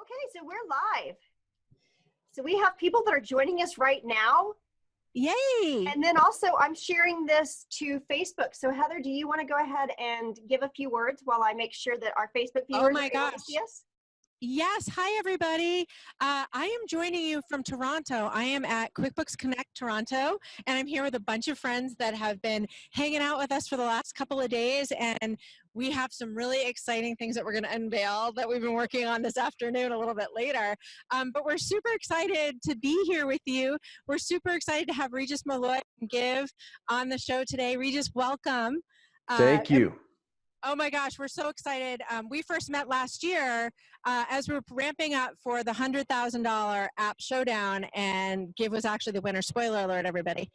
Okay, so we're live. So we have people that are joining us right now. Yay! And then also I'm sharing this to Facebook. So Heather, do you want to go ahead and give a few words while I make sure that our Facebook viewers are able to see us? Yes. Hi, everybody. I am joining you from Toronto. I am at QuickBooks Connect Toronto, and I'm here with a bunch of friends that have been hanging out with us for the last couple of days, and we have some really exciting things that we're going to unveil that we've been working on this afternoon a little bit later. But we're super excited to be here with you. We're super excited to have Regis Malloy from Give on the show today. Regis, welcome. Thank you. Oh my gosh, we're so excited. We first met last year as we were ramping up for the $100,000 app showdown, and Give was actually the winner. Spoiler alert, everybody.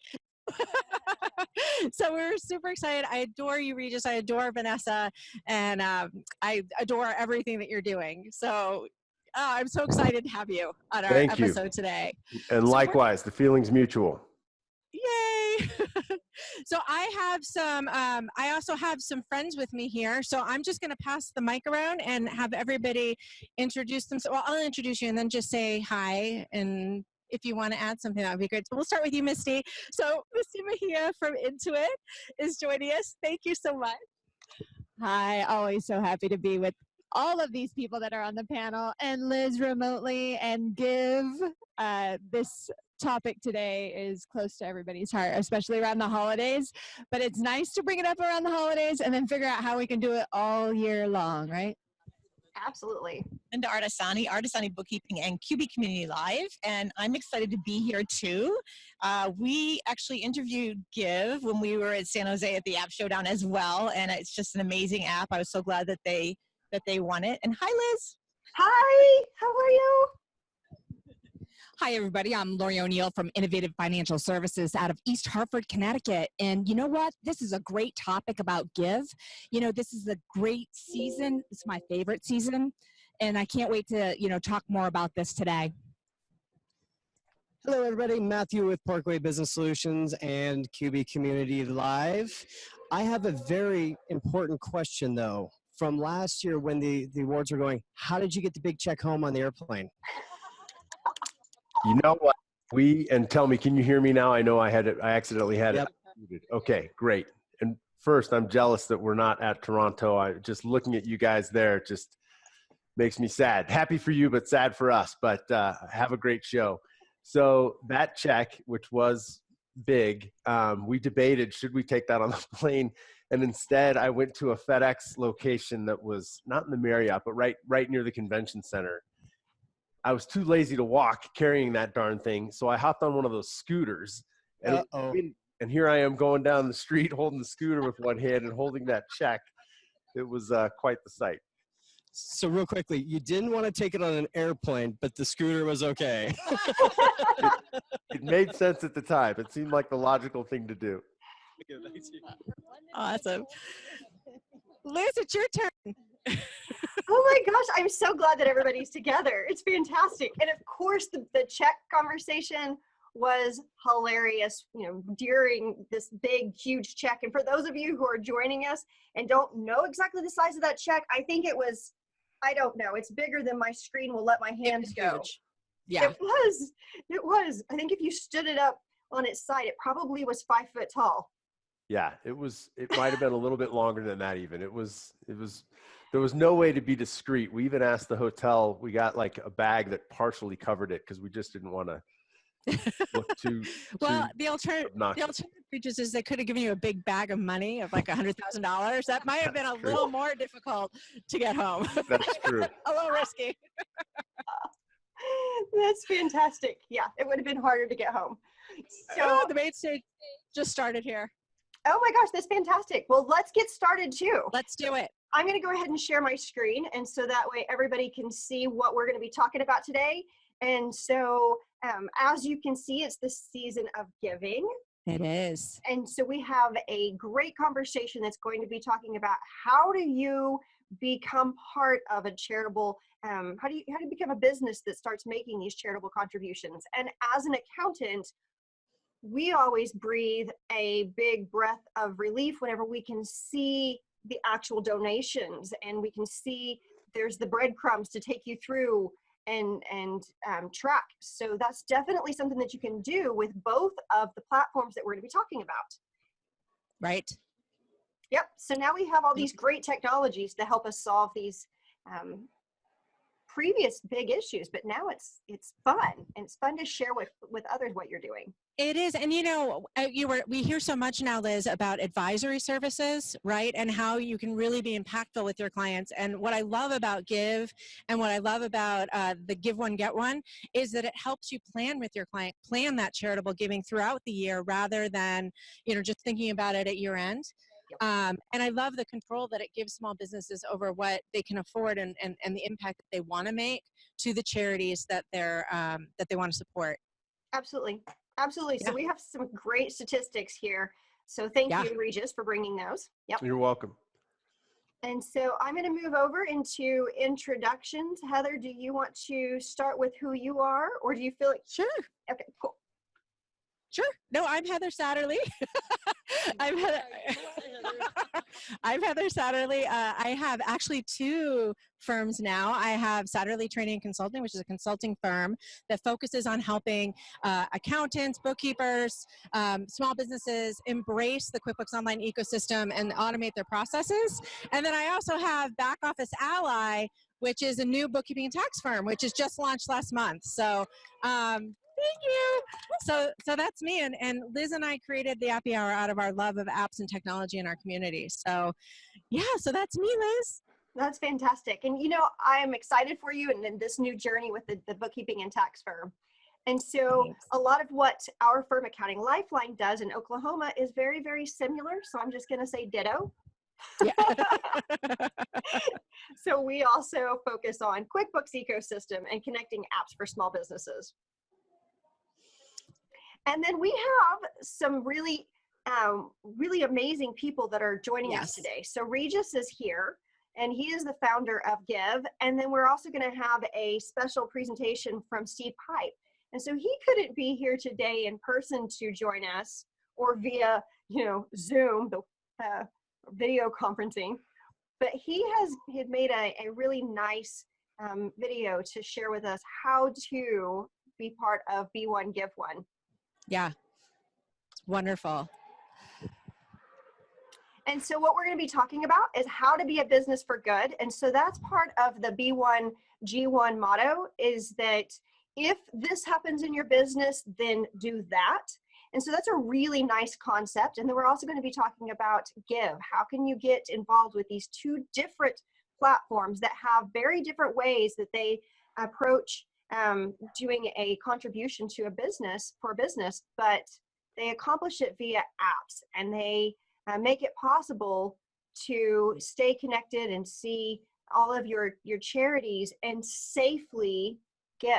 So we're super excited. I adore you, Regis. I adore Vanessa, and I adore everything that you're doing. So I'm so excited to have you on our episode today. And so likewise, the feeling's mutual. Yay! So I have some, I also have some friends with me here. So I'm just going to pass the mic around and have everybody introduce themselves. Well, I'll introduce you and then just say hi. And if you want to add something, that would be great. So we'll start with you, Misty. So Misty Mejia from Intuit is joining us. Thank you so much. Hi, always so happy to be with all of these people that are on the panel, and Liz remotely, and Give. This topic today is close to everybody's heart, especially around the holidays, but it's nice to bring it up around the holidays and then figure out how we can do it all year long, right? Absolutely. And to Artisani Bookkeeping and QB Community Live, and I'm excited to be here too. We actually interviewed Give when we were at San Jose at the App Showdown as well, and it's just an amazing app. I was so glad that they won it. And hi, Liz. Hi, how are you? Hi, everybody. I'm Lori O'Neill from Innovative Financial Services out of East Hartford, Connecticut. And you know what? This is a great topic about Give. You know, this is a great season. It's my favorite season. And I can't wait to, talk more about this today. Hello, everybody. Matthew with Parkway Business Solutions and QB Community Live. I have a very important question, though. From last year when the awards were going, how did you get the big check home on the airplane? You know what? And tell me, can you hear me now? I know I accidentally had it muted. Okay, great. And first, I'm jealous that we're not at Toronto. Just looking at you guys there just makes me sad. Happy for you, but sad for us. But have a great show. So that check, which was big, we debated, should we take that on the plane? And instead, I went to a FedEx location that was not in the Marriott, but right near the convention center. I was too lazy to walk carrying that darn thing, so I hopped on one of those scooters. And here I am going down the street holding the scooter with one hand and holding that check. It was quite the sight. So real quickly, you didn't want to take it on an airplane, but the scooter was okay. It made sense at the time. It seemed like the logical thing to do. Awesome. Liz, it's your turn. Oh my gosh, I'm so glad that everybody's together. It's fantastic. And of course, the check conversation was hilarious, during this big, huge check. And for those of you who are joining us and don't know exactly the size of that check, I think it was, I don't know, it's bigger than my screen will let my hands go. Huge. Yeah. It was. I think if you stood it up on its side, it probably was 5 foot tall. Yeah, it might have been a little bit longer than that even. There was no way to be discreet. We even asked the hotel, we got like a bag that partially covered it because we just didn't want to look too well, the alternative features is they could have given you a big bag of money of like $100,000. That might have been a little more difficult to get home. That's true. A little risky. That's fantastic. Yeah, it would have been harder to get home. So the main stage just started here. Oh my gosh, that's fantastic. Well, let's get started too. Let's do it. I'm going to go ahead and share my screen, and so that way everybody can see what we're going to be talking about today. And so as you can see, it's the season of giving. It is. And so we have a great conversation that's going to be talking about how do you become part of a charitable, how do you become a business that starts making these charitable contributions. And as an accountant, we always breathe a big breath of relief whenever we can see the actual donations and we can see there's the breadcrumbs to take you through and track. So that's definitely something that you can do with both of the platforms that we're going to be talking about. Right. Yep. So now we have all these great technologies to help us solve these previous big issues, but now it's fun, and it's fun to share with others what you're doing. It is. And you know, we hear so much now, Liz, about advisory services, right? And how you can really be impactful with your clients. And what I love about Give, and what I love about the Give One, Get One, is that it helps you plan with your client, plan that charitable giving throughout the year, rather than, you know, just thinking about it at year end. And I love the control that it gives small businesses over what they can afford, and the impact that they want to make to the charities that they want to support. Absolutely. Absolutely. Yeah. So we have some great statistics here. So thank you, Regis, for bringing those. Yep. You're welcome. And so I'm going to move over into introductions. Heather, do you want to start with who you are, or do you feel like? Sure. Okay, cool. Sure. No, I'm Heather Satterley. I'm Heather Satterley. I have actually two firms now. I have Satterley Training and Consulting, which is a consulting firm that focuses on helping accountants, bookkeepers, small businesses embrace the QuickBooks Online ecosystem and automate their processes. And then I also have Back Office Ally, which is a new bookkeeping and tax firm, which is just launched last month. So thank you. So that's me. And Liz and I created the Appy Hour out of our love of apps and technology in our community. So yeah, so that's me, Liz. That's fantastic. And you know, I'm excited for you and this new journey with the bookkeeping and tax firm. And so Thanks. a lot of what our firm Accounting Lifeline does in Oklahoma is very, very similar. So I'm just going to say ditto. Yeah. So we also focus on QuickBooks ecosystem and connecting apps for small businesses. And then we have some really amazing people that are joining us today. So Regis is here, and he is the founder of Give. And then we're also going to have a special presentation from Steve Pipe. And so he couldn't be here today in person to join us, or via, you know, Zoom, the video conferencing. But he had made a really nice video to share with us how to be part of Be One, Give One. Yeah, wonderful. And so what we're going to be talking about is how to be a business for good. And so that's part of the B1 G1 motto, is that if this happens in your business, then do that. And so that's a really nice concept. And then we're also going to be talking about Give. How can you get involved with these two different platforms that have very different ways that they approach doing a contribution to a business, for a business, but they accomplish it via apps, and they make it possible to stay connected and see all of your charities and safely give.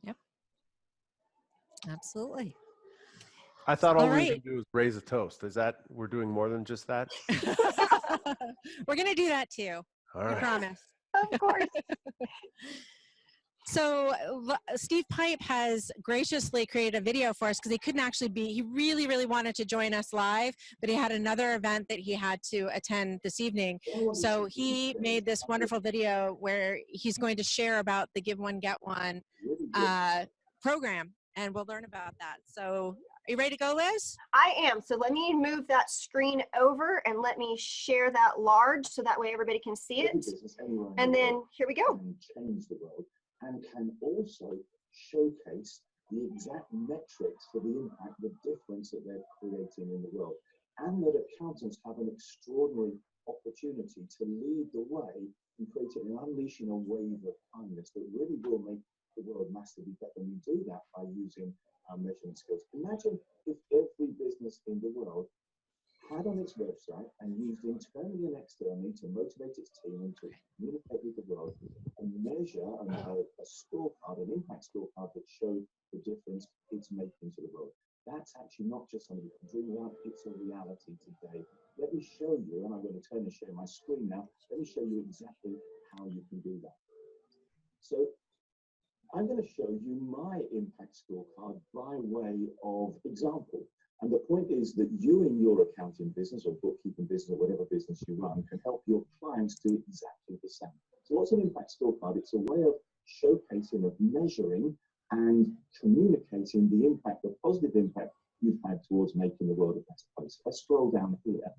Yep. Absolutely. I thought all we were right. going to do was raise a toast. Is that, we're doing more than just that? We're going to do that too. All right. I promise. Of course. So Steve Pipe has graciously created a video for us, because he couldn't actually he really, really wanted to join us live, but he had another event that he had to attend this evening. So he made this wonderful video where he's going to share about the Give One, Get One program, and we'll learn about that. So are you ready to go, Liz? I am. So let me move that screen over and let me share that large so that way everybody can see it. And then here we go. Change the world, and can also showcase the exact metrics for the impact, the difference that they're creating in the world. And that accountants have an extraordinary opportunity to lead the way in creating and unleashing a wave of kindness that really will make the world massively better. And we do that by using our measurement skills. Imagine if every business in the world had on its website and used internally and externally to motivate its team and to communicate with the world and measure and have a scorecard, an impact scorecard that showed the difference it's making to the world. That's actually not just something you can dream about, it's a reality today. Let me show you, and I'm going to turn and share my screen now, let me show you exactly how you can do that. So I'm going to show you my impact scorecard by way of example. And the point is that you in your accounting business or bookkeeping business or whatever business you run can help your clients do exactly the same. So what's an impact scorecard scorecard, it's a way of showcasing, of measuring and communicating the impact, the positive impact you've had towards making the world a better place. If I scroll down here,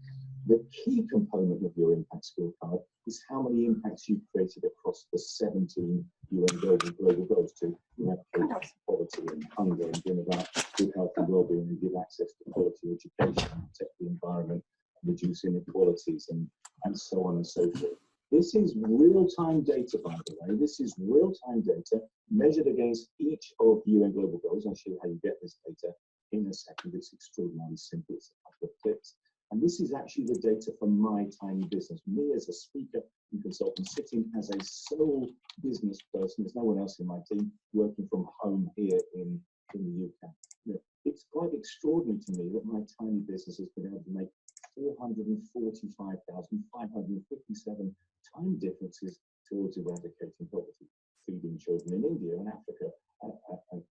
the key component of your impact scorecard is how many impacts you've created across the 17 UN global goals to eradicate poverty and hunger and bring about good health and well-being and give access to quality education, protect the environment, reduce inequalities and so on and so forth. This is real-time data, by the way. This is real-time data measured against each of the UN global goals. I'll show you how you get this data in a second. It's extraordinarily simple. It's a couple of clicks. And this is actually the data from my tiny business. Me as a speaker and consultant sitting as a sole business person. There's no one else in my team, working from home here in the UK. You know, it's quite extraordinary to me that my tiny business has been able to make 445,557 time differences towards eradicating poverty, feeding children in India and Africa,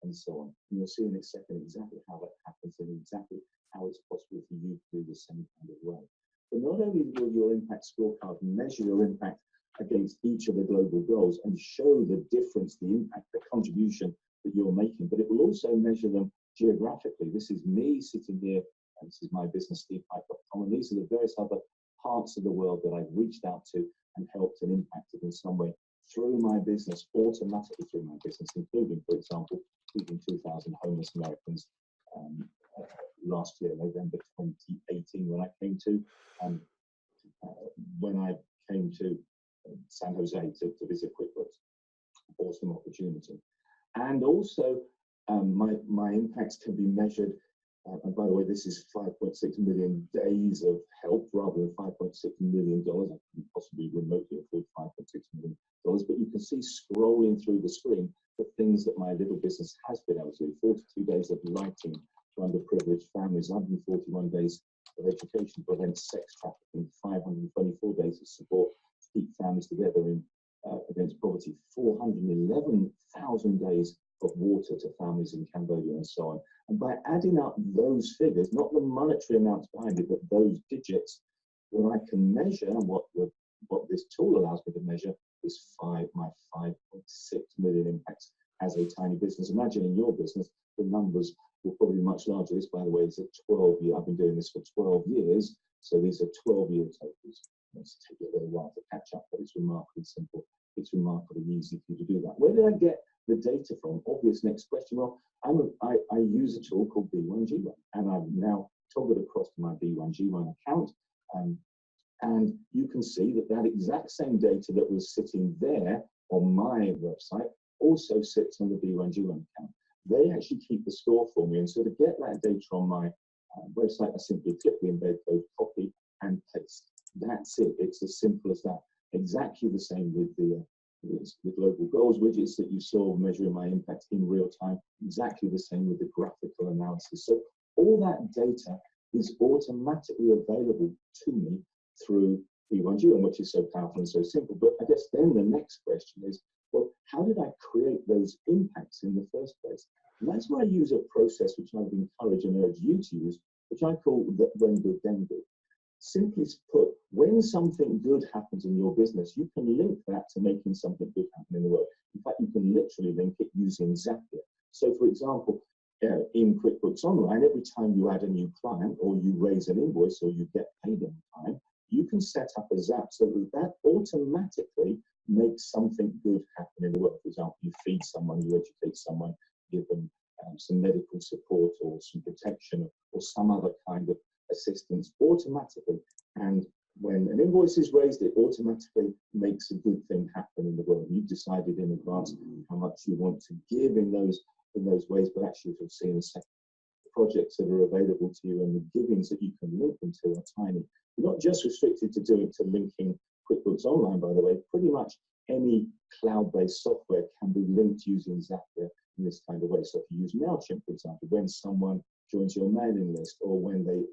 and so on. And you'll see in a second exactly how that happens and exactly how it's possible for you to do the same kind of way. But not only will your impact scorecard measure your impact against each of the global goals and show the difference, the impact, the contribution that you're making, but it will also measure them geographically. This is me sitting here, and this is my business, StevePipe.com, and these are the various other parts of the world that I've reached out to and helped and impacted in some way through my business, automatically through my business, including, for example, feeding 2,000 homeless Americans last year, November 2018, when I came to San Jose to visit QuickBooks. Awesome opportunity. And also, my impacts can be measured. And by the way, this is 5.6 million days of help rather than $5.6 million. I couldn't possibly remotely afford $5.6 million. But you can see scrolling through the screen the things that my little business has been able to do. 42 days of lighting to underprivileged families, 141 days of education to prevent sex trafficking, 524 days of support to keep families together against poverty, 411,000 days of water to families in Cambodia and so on. And by adding up those figures, not the monetary amounts behind it, but those digits, what I can measure and what this tool allows me to measure is my 5.6 million impacts as a tiny business. Imagine in your business, the numbers will probably be much larger. This, by the way, is a 12-year. I've been doing this for 12 years, so these are 12-year totals. It's taken a little while to catch up, but it's remarkably simple. It's remarkably easy for you to do that. Where did I get the data from? Obvious next question. Well, I use a tool called B1G1, and I've now toggled across to my B1G1 account, and you can see that exact same data that was sitting there on my website also sits on the B1G1 account. They actually keep the score for me, and so to get that data on my website, I simply click the embed code, copy, and paste. That's it. It's as simple as that. Exactly the same with the global goals widgets that you saw measuring my impact in real time. Exactly the same with the graphical analysis. So all that data is automatically available to me through B1G1, which is so powerful and so simple. But I guess then the next question is, well, how did I create those impacts in the first place? And that's where I use a process which I would encourage and urge you to use, which I call the when good, then good. Simply put, when something good happens in your business, you can link that to making something good happen in the world. In fact, you can literally link it using Zapier. So, for example, in QuickBooks Online, every time you add a new client or you raise an invoice or you get paid on time, you can set up a Zap so that automatically makes something good happen in the world. For example, you feed someone, you educate someone, give them some medical support or some protection or some other kind of assistance automatically. And when an invoice is raised, it automatically makes a good thing happen in the world. You've decided in advance how much you want to give in those ways, but actually, as you'll see in a second, the projects that are available to you and the givings that you can link them to are tiny. You're not just restricted to linking QuickBooks Online, by the way. Pretty much any cloud-based software can be linked using Zapier in this kind of way. So if you use MailChimp, for example, when someone joins your mailing list or when they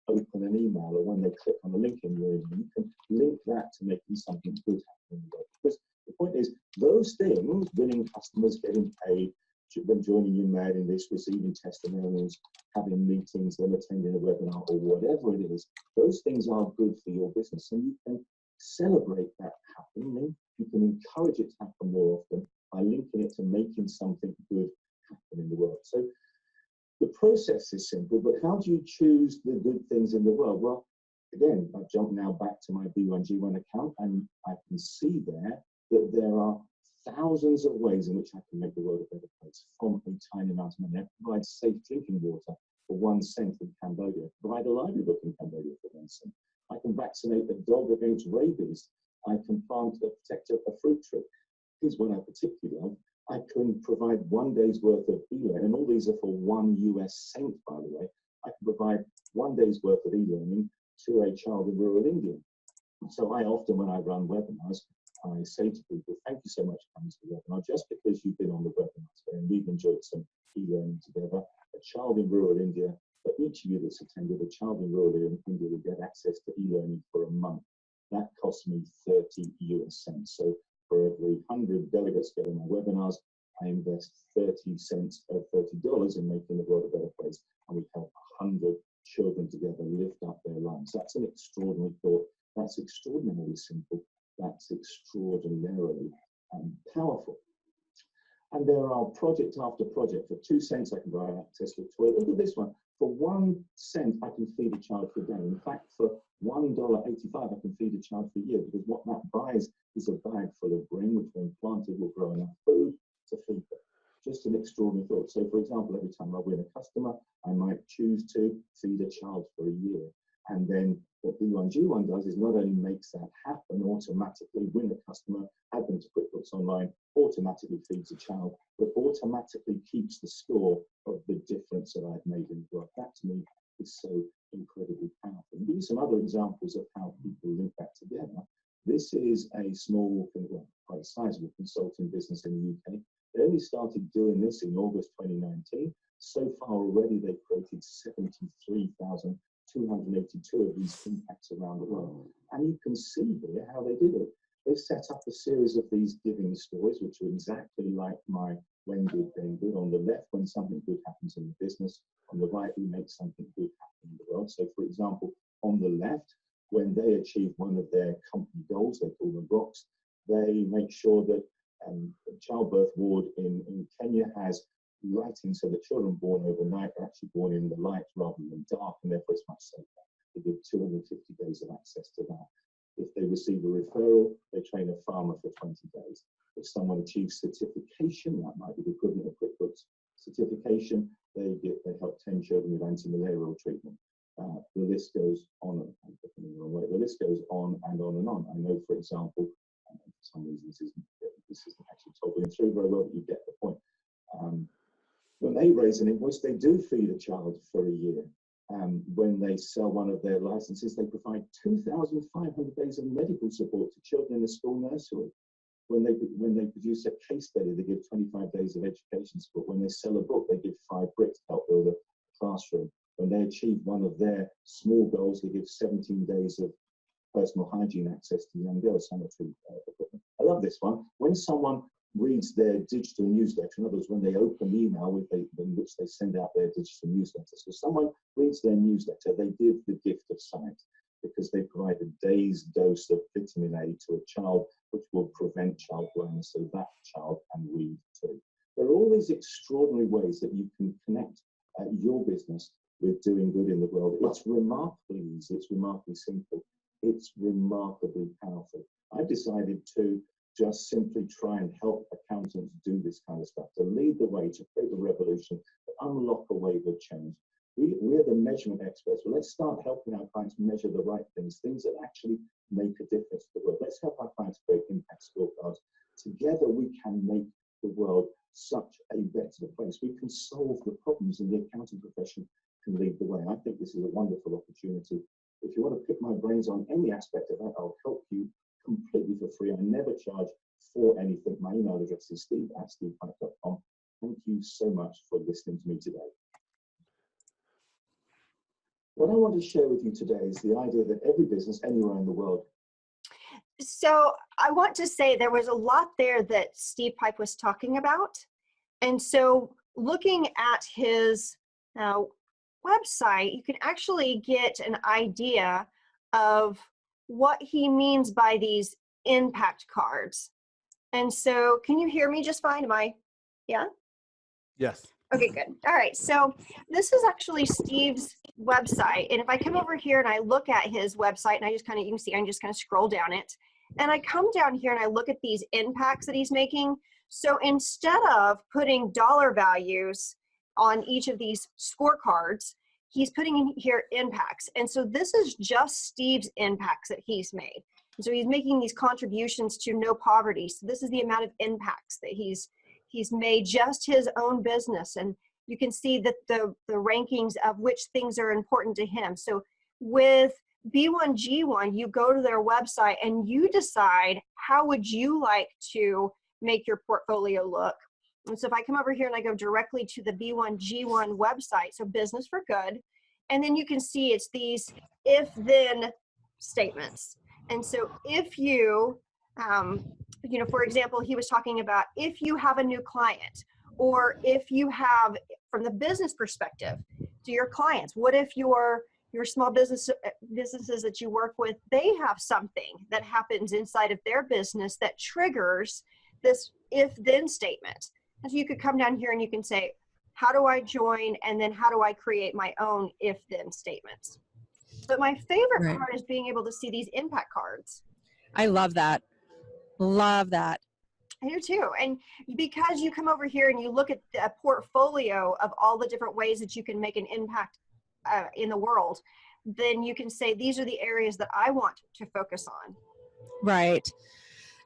open an email or when they click on a link in your email, you can link that to making something good happen in the world. Because the point is, those things, winning customers, getting paid, them joining your mailing list, receiving testimonials, having meetings, them attending a webinar or whatever it is, those things are good for your business. And you can celebrate that happening. You can encourage it to happen more often by linking it to making something good happen in the world. So the process is simple, but how do you choose the good things in the world? Well, again, I've jumped now back to my B1G1 account, and I can see there that there are thousands of ways in which I can make the world a better place from a tiny amount of money. I can provide safe drinking water for 1 cent in Cambodia, provide a library book in Cambodia for 1 cent. I can vaccinate a dog against rabies. I can protect a fruit tree. Here's one I particularly love. I can provide 1 day's worth of e-learning, and all these are for 1 US cent, by the way. I can provide 1 day's worth of e-learning to a child in rural India. So I often, when I run webinars, I say to people, thank you so much for coming to the webinar. Just because you've been on the webinar today and we've enjoyed some e-learning together, a child in rural India, for each of you that's attended, a child in rural India will get access to e-learning for a month. That costs me 30 US cents. So for every 100 delegates get on my webinars, I invest 30 cents of $30 in making the world a better place. And we help 100 children together lift up their lives. That's an extraordinary thought. That's extraordinarily simple. That's extraordinarily powerful. And there are project after project. For 2 cents, I can buy access to a toilet. Look at this one. For 1 cent, I can feed a child for a day. In fact, for $1.85, I can feed a child for a year, because what that buys is a bag full of grain, which when planted will grow enough food to feed them. Just an extraordinary thought. So, for example, every time I win a customer, I might choose to feed a child for a year. And then what B1G1 does is not only makes that happen automatically, win a customer, add them to QuickBooks Online, automatically feeds a child, but automatically keeps the score of the difference that I've made in the world. That to me is so incredibly powerful. And give you some other examples of how people link that together. This is a small, well, quite sizable consulting business in the UK. They only started doing this in August 2019. So far already, they've created 73,282 of these impacts around the world. And you can see here how they did it. They've set up a series of these giving stories, which are exactly like my when good, then good. On the left, when something good happens in the business. On the right, we make something good happen in the world. So, for example, on the left, when they achieve one of their company goals, they call them rocks, they make sure that the childbirth ward in Kenya has lighting so that children born overnight are actually born in the light rather than dark, and therefore it's much safer. They give 250 days of access to that. If they receive a referral, they train a farmer for 20 days. If someone achieves certification, that might be the equivalent of QuickBooks certification, they help 10 children with anti-malarial treatment. The list goes on, the list goes on and on and on. I know, for example, for some reason this isn't actually toggling through very well, but you get the point. When they raise an invoice, they do feed a child for a year. When they sell one of their licenses, they provide 2,500 days of medical support to children in a school nursery. When they produce a case study, they give 25 days of education support. When they sell a book, they give 5 bricks to help build a classroom. When they achieve one of their small goals, they give 17 days of personal hygiene access to young girls, sanitary equipment. I love this one. When someone reads their digital newsletter, in other words, when they open the email in which they send out their digital newsletter, so someone reads their newsletter, they give the gift of sight, because they provide a day's dose of vitamin A to a child, which will prevent child blindness, so that child can read too. There are all these extraordinary ways that you can connect your business with doing good in the world. It's remarkably easy, it's remarkably simple, it's remarkably powerful. I've decided to just simply try and help accountants do this kind of stuff, to lead the way, to create a revolution, to unlock a wave of change. We're the measurement experts. Well, let's start helping our clients measure the right things that actually make a difference to the world. Let's help our clients create impact scorecards. Together, we can make the world such a better place. We can solve the problems, and the accounting profession can lead the way. I think this is a wonderful opportunity. If you want to pick my brains on any aspect of that, I'll help you completely for free. I never charge for anything. My email address is steve@stevepike.com. Thank you so much for listening to me today. What I want to share with you today is the idea that every business anywhere in the world. So I want to say there was a lot there that Steve Pike was talking about. And so looking at his website, you can actually get an idea of what he means by these impact cards. And so can you hear me just fine? Yeah? Yes. Okay, good. All right. So this is actually Steve's website. And if I come over here and I look at his website, and I just kind of, you can see, I can just kind of scroll down it. And I come down here and I look at these impacts that he's making. So instead of putting dollar values on each of these scorecards, he's putting in here impacts. And so this is just Steve's impacts that he's made. And so he's making these contributions to no poverty. So this is the amount of impacts that he's made, just his own business. And you can see that the rankings of which things are important to him. So with B1G1, you go to their website and you decide how would you like to make your portfolio look. And so if I come over here and I go directly to the B1G1 website, so business for good, and then you can see it's these if-then statements. And so if you, you know, for example, he was talking about if you have a new client, or if you have, from the business perspective, to your clients, what if your small businesses that you work with, they have something that happens inside of their business that triggers this if-then statement. And so you could come down here and you can say, how do I join? And then how do I create my own if-then statements? But my favorite part is being able to see these impact cards. I love that. Love that. I do too. And because you come over here and you look at a portfolio of all the different ways that you can make an impact in the world, then you can say, these are the areas that I want to focus on. Right.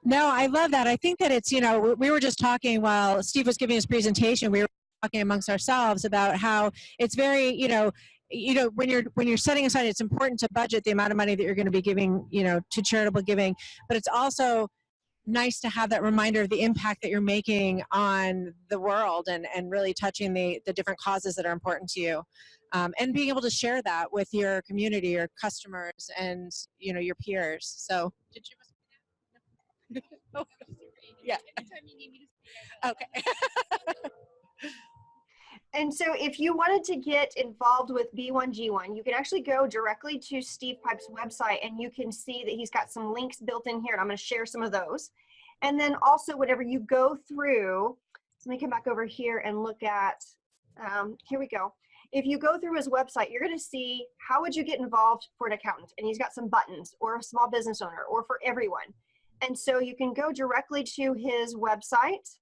No, I love that. I think that it's, you know, we were just talking while Steve was giving his presentation, we were talking amongst ourselves about how it's very, you know, when you're setting aside, it's important to budget the amount of money that you're going to be giving, you know, to charitable giving, but it's also nice to have that reminder of the impact that you're making on the world and really touching the different causes that are important to you. And being able to share that with your community, your customers, and, you know, your peers. So did you? Oh, yeah. Okay. And so if you wanted to get involved with B1G1, you can actually go directly to Steve Pipe's website and you can see that he's got some links built in here, and I'm going to share some of those. And then also whenever you go through, let me come back over here and look at, here we go. If you go through his website, you're going to see how would you get involved for an accountant, and he's got some buttons, or a small business owner, or for everyone. And so you can go directly to his website.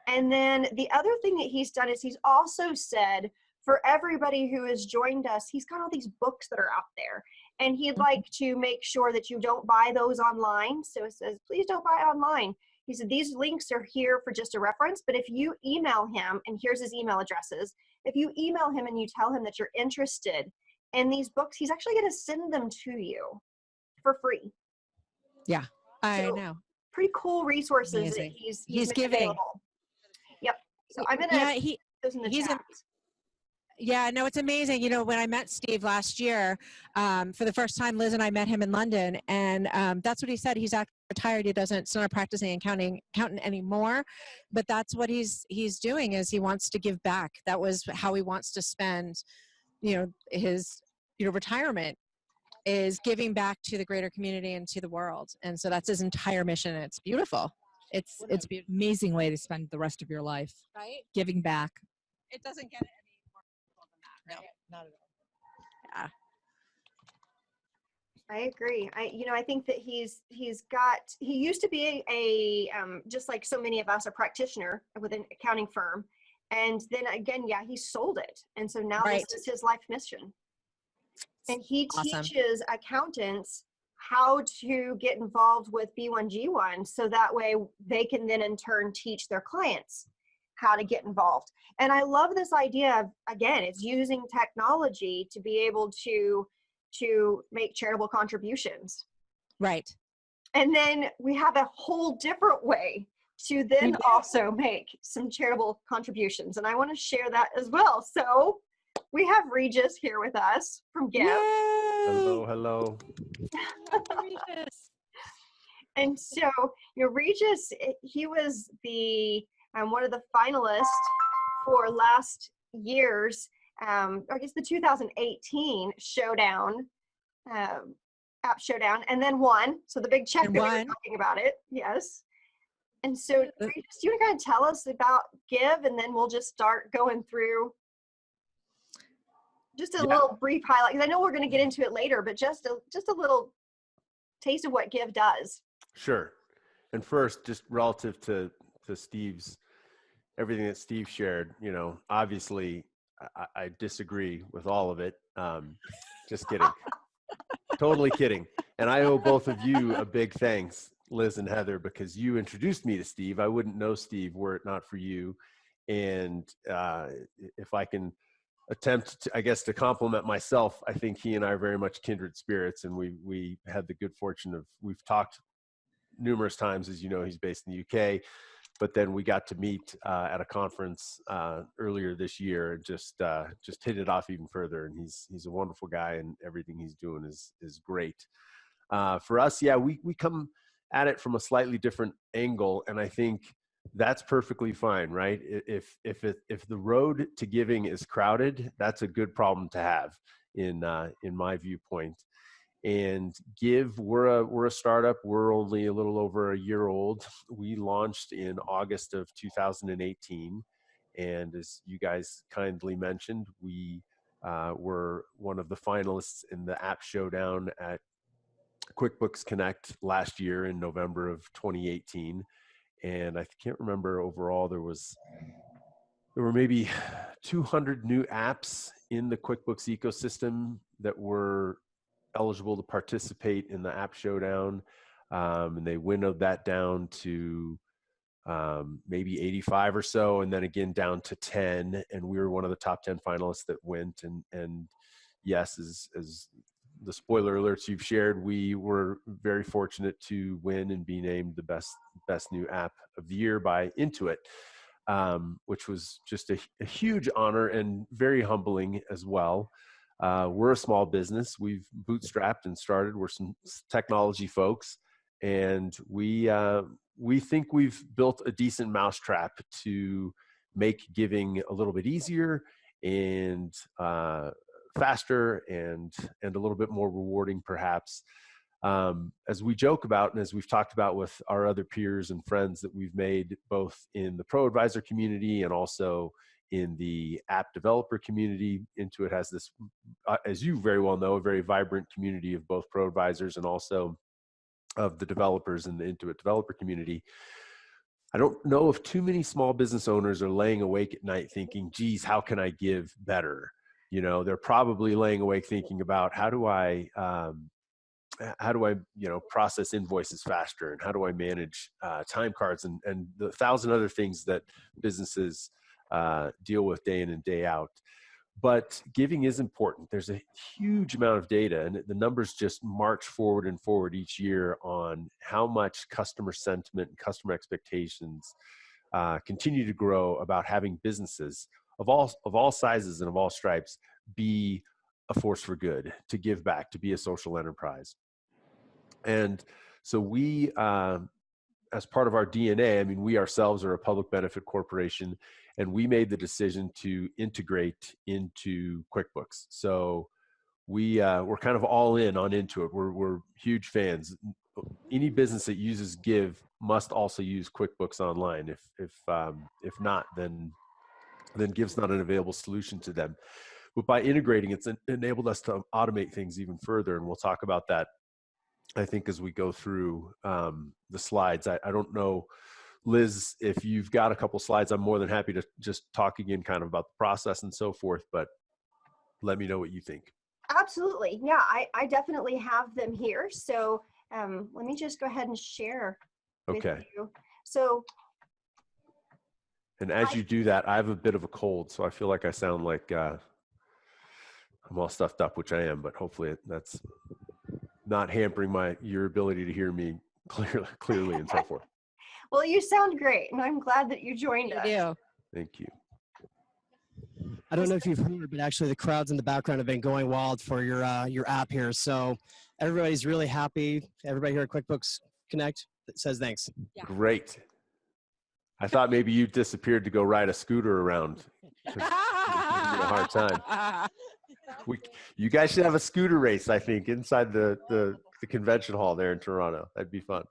And then the other thing that he's done is he's also said for everybody who has joined us, he's got all these books that are out there. And he'd like to make sure that you don't buy those online. So it says, please don't buy online. He said, these links are here for just a reference, but if you email him, and here's his email addresses, if you email him and you tell him that you're interested in these books, he's actually going to send them to you for free. Yeah, I know. Pretty cool resources Amazing. that he's giving. Available. Yep. So I'm going to put those in the chat. Yeah, no, it's amazing. You know, when I met Steve last year, for the first time, Liz and I met him in London, and that's what he said. He's actually retired. He's not a practicing accountant anymore, but that's what he's doing, is he wants to give back. That was how he wants to spend, you know, his, you know, retirement, is giving back to the greater community and to the world. And so that's his entire mission. And it's beautiful. It's an amazing way to spend the rest of your life, right? Giving back. It doesn't get any more beautiful than that, right? No, not at all. Yeah. I agree. I think that he used to be a just like so many of us, a practitioner with an accounting firm. And then again, yeah, he sold it. And so now this is his life mission. And he teaches accountants how to get involved with B1G1 so that way they can then in turn teach their clients how to get involved. And I love this idea of, again, it's using technology to be able to make charitable contributions. Right. And then we have a whole different way to then also make some charitable contributions. And I want to share that as well. So we have Regis here with us from GIVE. Hello, hello. Regis. And so, you know, Regis, he was the one of the finalists for last year's, I guess the 2018 showdown App Showdown, and then won. So the big check And that we were won. talking about it. Yes. And so do you want to kind of tell us about Give, and then we'll just start going through just a little brief highlight, because I know we're going to get into it later, but just a little taste of what Give does. Sure. And first, just relative to Steve's, everything that Steve shared, you know, obviously I disagree with all of it. Just kidding. Totally kidding. And I owe both of you a big thanks, Liz and Heather, because you introduced me to Steve. I wouldn't know Steve were it not for you. And if I can attempt to, I guess, to compliment myself, I think he and I are very much kindred spirits, and we had the good fortune of, we've talked numerous times. As you know, he's based in the UK, but then we got to meet at a conference earlier this year, and just hit it off even further. And he's a wonderful guy, and everything he's doing is great. For us, yeah, we come at it from a slightly different angle, and I think that's perfectly fine, right? If the road to giving is crowded, that's a good problem to have in my viewpoint. And Give, we're a startup. We're only a little over a year old. We launched in August of 2018, and as you guys kindly mentioned, we were one of the finalists in the App Showdown at QuickBooks Connect last year in November of 2018. And I can't remember overall, there were maybe 200 new apps in the QuickBooks ecosystem that were eligible to participate in the App Showdown. And they winnowed that down to maybe 85 or so, and then again down to 10. And we were one of the top 10 finalists that went. And yes, as the spoiler alerts you've shared, we were very fortunate to win and be named the best new app of the year by Intuit, which was just a huge honor and very humbling as well. We're a small business. We've bootstrapped and started. We're some technology folks, and we think we've built a decent mousetrap to make giving a little bit easier and faster and a little bit more rewarding, perhaps. As we joke about, and as we've talked about with our other peers and friends that we've made, both in the Pro Advisor community and also in the app developer community, Intuit has this, as you very well know, a very vibrant community of both Pro Advisors and also of the developers in the Intuit developer community. I don't know if too many small business owners are laying awake at night thinking, geez, how can I give better? You know, they're probably laying awake thinking about how do I process invoices faster, and how do I manage time cards and the 1,000 other things that businesses deal with day in and day out. But giving is important. There's a huge amount of data, and the numbers just march forward and forward each year on how much customer sentiment and customer expectations continue to grow about having businesses of all sizes and of all stripes be a force for good, to give back, to be a social enterprise. And so we, as part of our DNA, I mean, we ourselves are a public benefit corporation, and we made the decision to integrate into QuickBooks. So we're kind of all in on Intuit. We're huge fans. Any business that uses Give must also use QuickBooks Online. If not, then Give's not an available solution to them. But by integrating, it's enabled us to automate things even further, and we'll talk about that, I think, as we go through the slides. I don't know, Liz, if you've got a couple slides, I'm more than happy to just talk again kind of about the process and so forth, but let me know what you think. Absolutely. Yeah, I definitely have them here. So let me just go ahead and share with you. So, and as you do that, I have a bit of a cold, so I feel like I sound like I'm all stuffed up, which I am, but hopefully that's not hampering your ability to hear me clearly and so forth. Well, you sound great, and I'm glad that you joined us. You. Thank you. I don't know if you've heard, but actually the crowds in the background have been going wild for your app here. So everybody's really happy. Everybody here at QuickBooks Connect says thanks. Yeah. Great. I thought maybe you disappeared to go ride a scooter around. Giving you a hard time. You guys should have a scooter race, I think, inside the the convention hall there in Toronto. That'd be fun.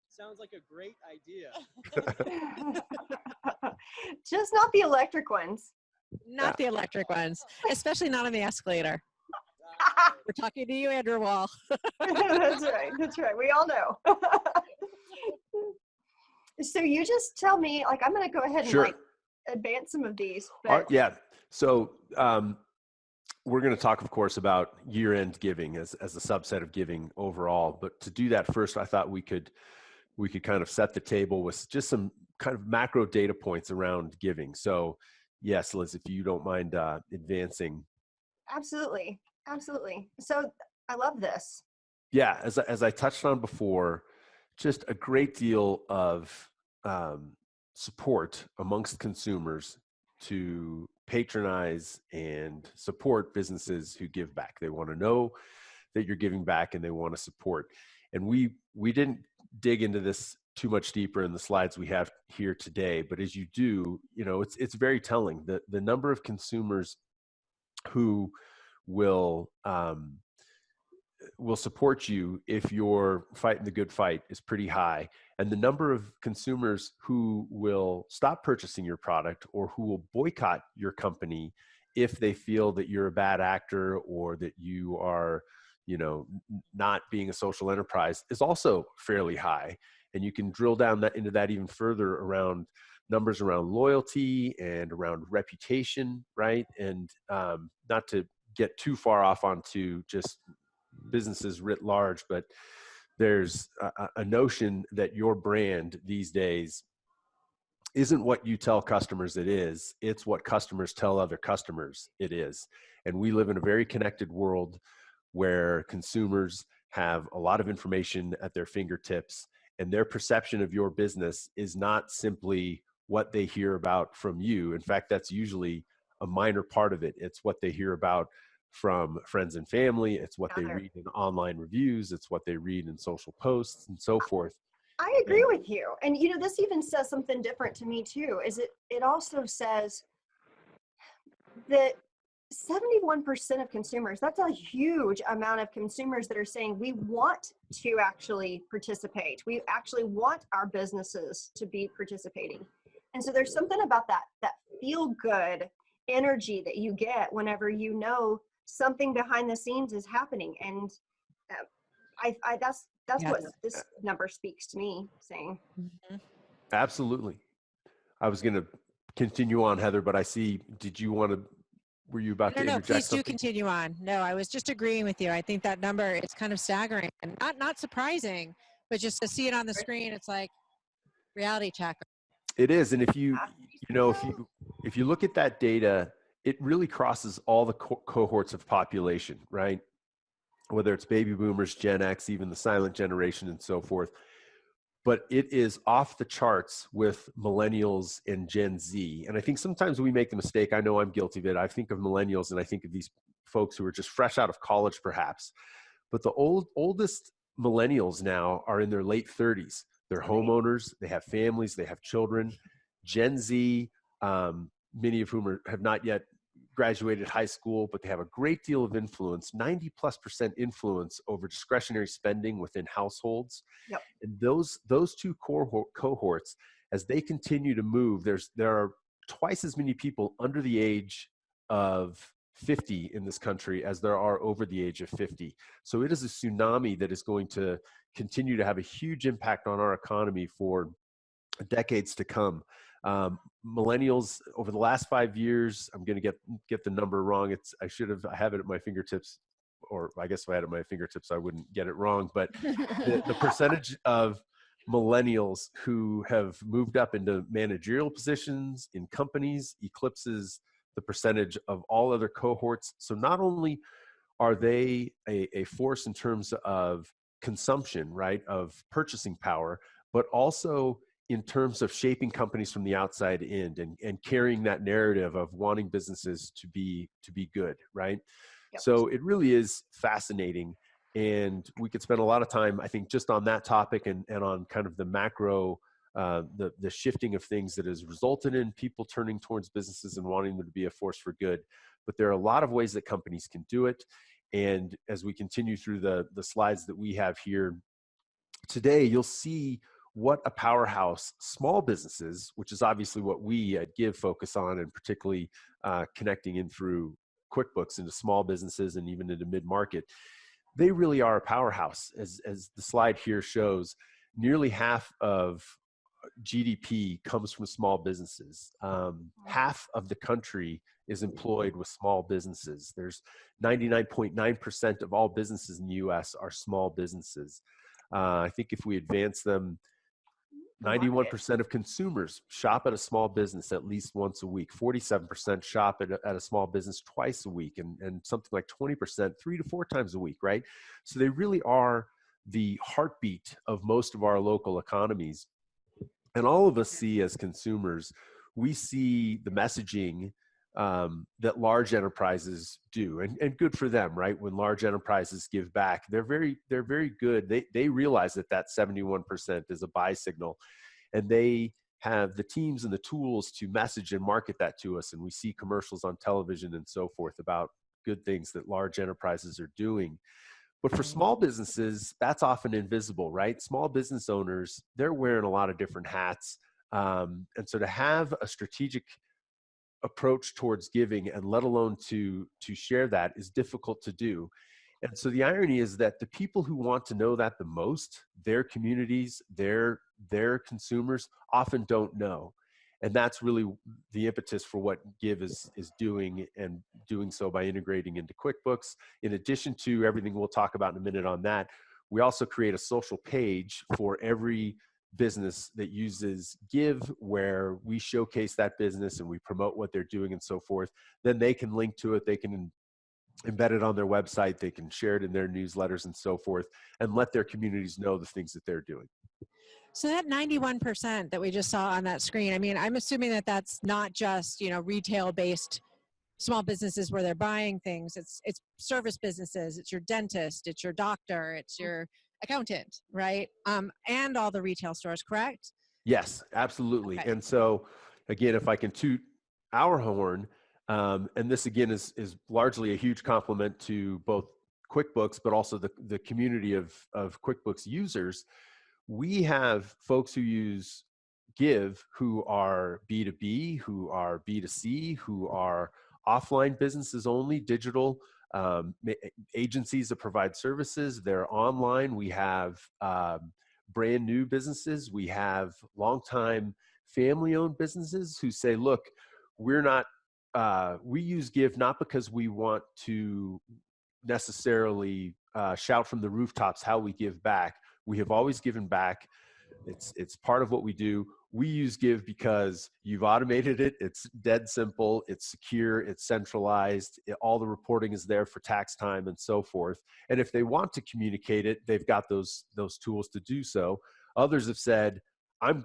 Sounds like a great idea. Just not the electric ones. Not the electric ones, especially not on the escalator. We're talking to you, Andrew Wall. That's right. That's right. We all know. So you just tell me, like, I'm going to go ahead and Sure. like advance some of these. But Yeah. So we're going to talk, of course, about year-end giving as a subset of giving overall. But to do that first, I thought we could kind of set the table with just some kind of macro data points around giving. So yes, Liz, if you don't mind advancing. Absolutely. Absolutely. So I love this. Yeah, as I touched on before, just a great deal of support amongst consumers to patronize and support businesses who give back. They want to know that you're giving back and they want to support. And we didn't dig into this too much deeper in the slides we have here today, but as you do, it's very telling. The number of consumers who will support you if you're fighting the good fight is pretty high. And the number of consumers who will stop purchasing your product or who will boycott your company if they feel that you're a bad actor or that you are, not being a social enterprise is also fairly high. And you can drill down into that even further around numbers around loyalty and around reputation, right? And not to get too far off onto just businesses writ large, but there's a notion that your brand these days isn't what you tell customers it is, it's what customers tell other customers it is. And we live in a very connected world where consumers have a lot of information at their fingertips, and their perception of your business is not simply what they hear about from you. In fact, that's usually a minor part of it. It's what they hear about from friends and family. It's what they read in online reviews. It's what they read in social posts and so forth. I agree with you. And, this even says something different to me too, is it also says that 71% of consumers, that's a huge amount of consumers that are saying we want to actually participate. We actually want our businesses to be participating. And so there's something about that feel good energy that you get whenever you know something behind the scenes is happening. And that's what this number speaks to me saying. Absolutely. I was going to continue on, Heather, but I see, were you about to interject please something? do continue on. No, I was just agreeing with you. I think that number is kind of staggering and not surprising, but just to see it on the screen, it's like reality check. It is. And if you look at that data, it really crosses all the cohorts of population, right? Whether it's baby boomers, Gen X, even the silent generation and so forth. But it is off the charts with millennials and Gen Z. And I think sometimes we make the mistake, I know I'm guilty of it, I think of millennials and I think of these folks who are just fresh out of college perhaps. But the oldest millennials now are in their late 30s. They're homeowners, they have families, they have children. Gen Z, many of whom have not yet graduated high school, but they have a great deal of influence, 90+% influence over discretionary spending within households. Yep. And those two cohorts, as they continue to move, there are twice as many people under the age of 50 in this country as there are over the age of 50. So it is a tsunami that is going to continue to have a huge impact on our economy for decades to come. Millennials over the last 5 years, I'm going to get the number wrong. I have it at my fingertips, or I guess if I had it at my fingertips, I wouldn't get it wrong. But the percentage of millennials who have moved up into managerial positions in companies eclipses the percentage of all other cohorts. So not only are they a force in terms of consumption, right, of purchasing power, but also in terms of shaping companies from the outside in and carrying that narrative of wanting businesses to be good, right? Yep. So it really is fascinating. And we could spend a lot of time, I think, just on that topic and on kind of the macro, the shifting of things that has resulted in people turning towards businesses and wanting them to be a force for good. But there are a lot of ways that companies can do it. And as we continue through the slides that we have here today, you'll see what a powerhouse small businesses, which is obviously what we at Give focus on, and particularly connecting in through QuickBooks into small businesses and even into mid-market, they really are a powerhouse. As the slide here shows, nearly half of GDP comes from small businesses. Half of the country is employed with small businesses. There's 99.9% of all businesses in the US are small businesses. I think if we advance them, 91% of consumers shop at a small business at least once a week. 47% shop at a small business twice a week, and something like 20% 3 to 4 times a week, right? So they really are the heartbeat of most of our local economies. And all of us see as consumers, we see the messaging that large enterprises do, and good for them, right? When large enterprises give back, they're very good. They realize that 71% is a buy signal, and they have the teams and the tools to message and market that to us. And we see commercials on television and so forth about good things that large enterprises are doing. But for small businesses, that's often invisible, right? Small business owners, they're wearing a lot of different hats. And so to have a strategic approach towards giving, and let alone to share that, is difficult to do. And so the irony is that the people who want to know that the most, their communities, their consumers, often don't know. And that's really the impetus for what Give is doing, and doing so by integrating into QuickBooks. In addition to everything we'll talk about in a minute on that, we also create a social page for every business that uses Give, where we showcase that business and we promote what they're doing and so forth. Then they can link to it, they can embed it on their website, they can share it in their newsletters and so forth, and let their communities know the things that they're doing. So that 91% that we just saw on that screen, I mean, I'm assuming that that's not just, retail-based small businesses where they're buying things. It's service businesses, it's your dentist, it's your doctor, it's your accountant, right? And all the retail stores, correct? Yes, absolutely. Okay. And so, again, if I can toot our horn, and this again is largely a huge compliment to both QuickBooks, but also the community of QuickBooks users. We have folks who use Give who are B2B, who are B2C, who are offline businesses only, digital agencies that provide services. They're online. We have brand new businesses. We have longtime family-owned businesses who say, look, we're not, we use Give not because we want to necessarily shout from the rooftops how we give back. We have always given back. It's part of what we do. We use Give because you've automated it. It's dead simple. It's secure. It's centralized. All the reporting is there for tax time and so forth. And if they want to communicate it, they've got those tools to do so. Others have said, I'm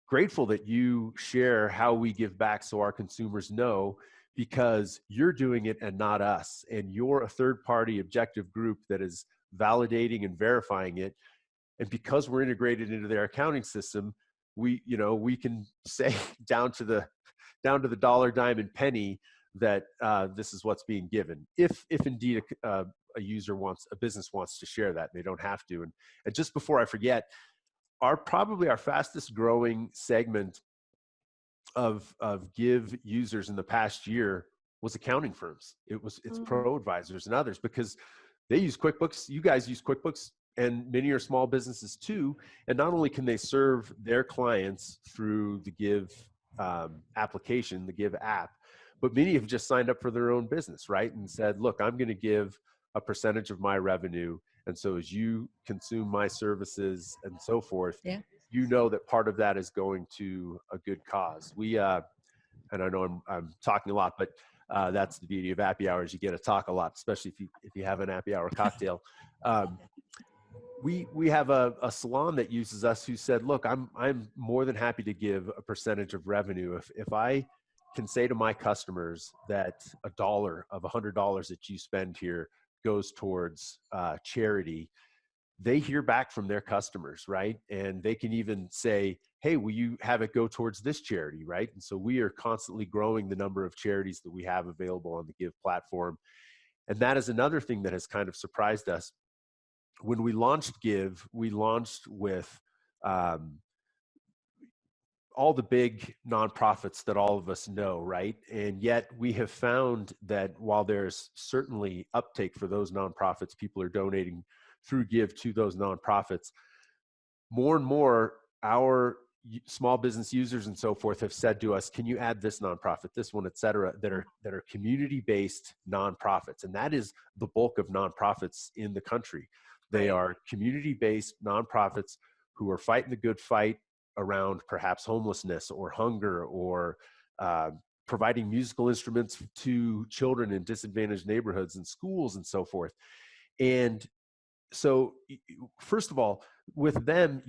grateful that you share how we give back so our consumers know, because you're doing it and not us. And you're a third-party objective group that is validating and verifying it. And because we're integrated into their accounting system, we can say down to the dollar, dime, and penny that this is what's being given. If indeed a business wants to share that, they don't have to. And just before I forget, probably our fastest growing segment of Give users in the past year was accounting firms. It's pro advisors and others, because they use QuickBooks. You guys use QuickBooks, and many are small businesses too. And not only can they serve their clients through the Give application, the Give app, but many have just signed up for their own business, right? And said, look, I'm going to give a percentage of my revenue. And so as you consume my services and so forth, you know that part of that is going to a good cause. We, and I know I'm talking a lot, but that's the beauty of happy hours. You get to talk a lot, especially if you have an happy hour cocktail. We have a salon that uses us who said, look, I'm more than happy to give a percentage of revenue. If I can say to my customers that $1 of $100 that you spend here goes towards charity, they hear back from their customers, right? And they can even say, hey, will you have it go towards this charity, right? And so we are constantly growing the number of charities that we have available on the Give platform. And that is another thing that has kind of surprised us. When we launched Give, we launched with all the big nonprofits that all of us know, right? And yet we have found that while there's certainly uptake for those nonprofits, people are donating through Give to those nonprofits, more and more our small business users and so forth have said to us, can you add this nonprofit, this one, et cetera, that are community-based nonprofits? And that is the bulk of nonprofits in the country. They are community-based nonprofits who are fighting the good fight around perhaps homelessness or hunger, or providing musical instruments to children in disadvantaged neighborhoods and schools and so forth. And so first of all, with them,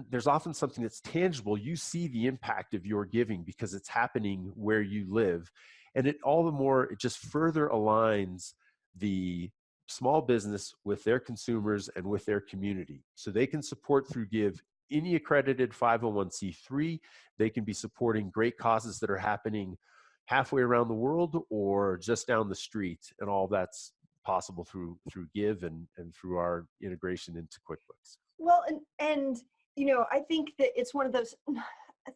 there's often something that's tangible. You see the impact of your giving because it's happening where you live. And it all the more, it just further aligns the small business with their consumers and with their community. So they can support through Give any accredited 501c3. They can be supporting great causes that are happening halfway around the world or just down the street. And all that's possible through Give and through our integration into QuickBooks. Well, and you know, I think that it's one of those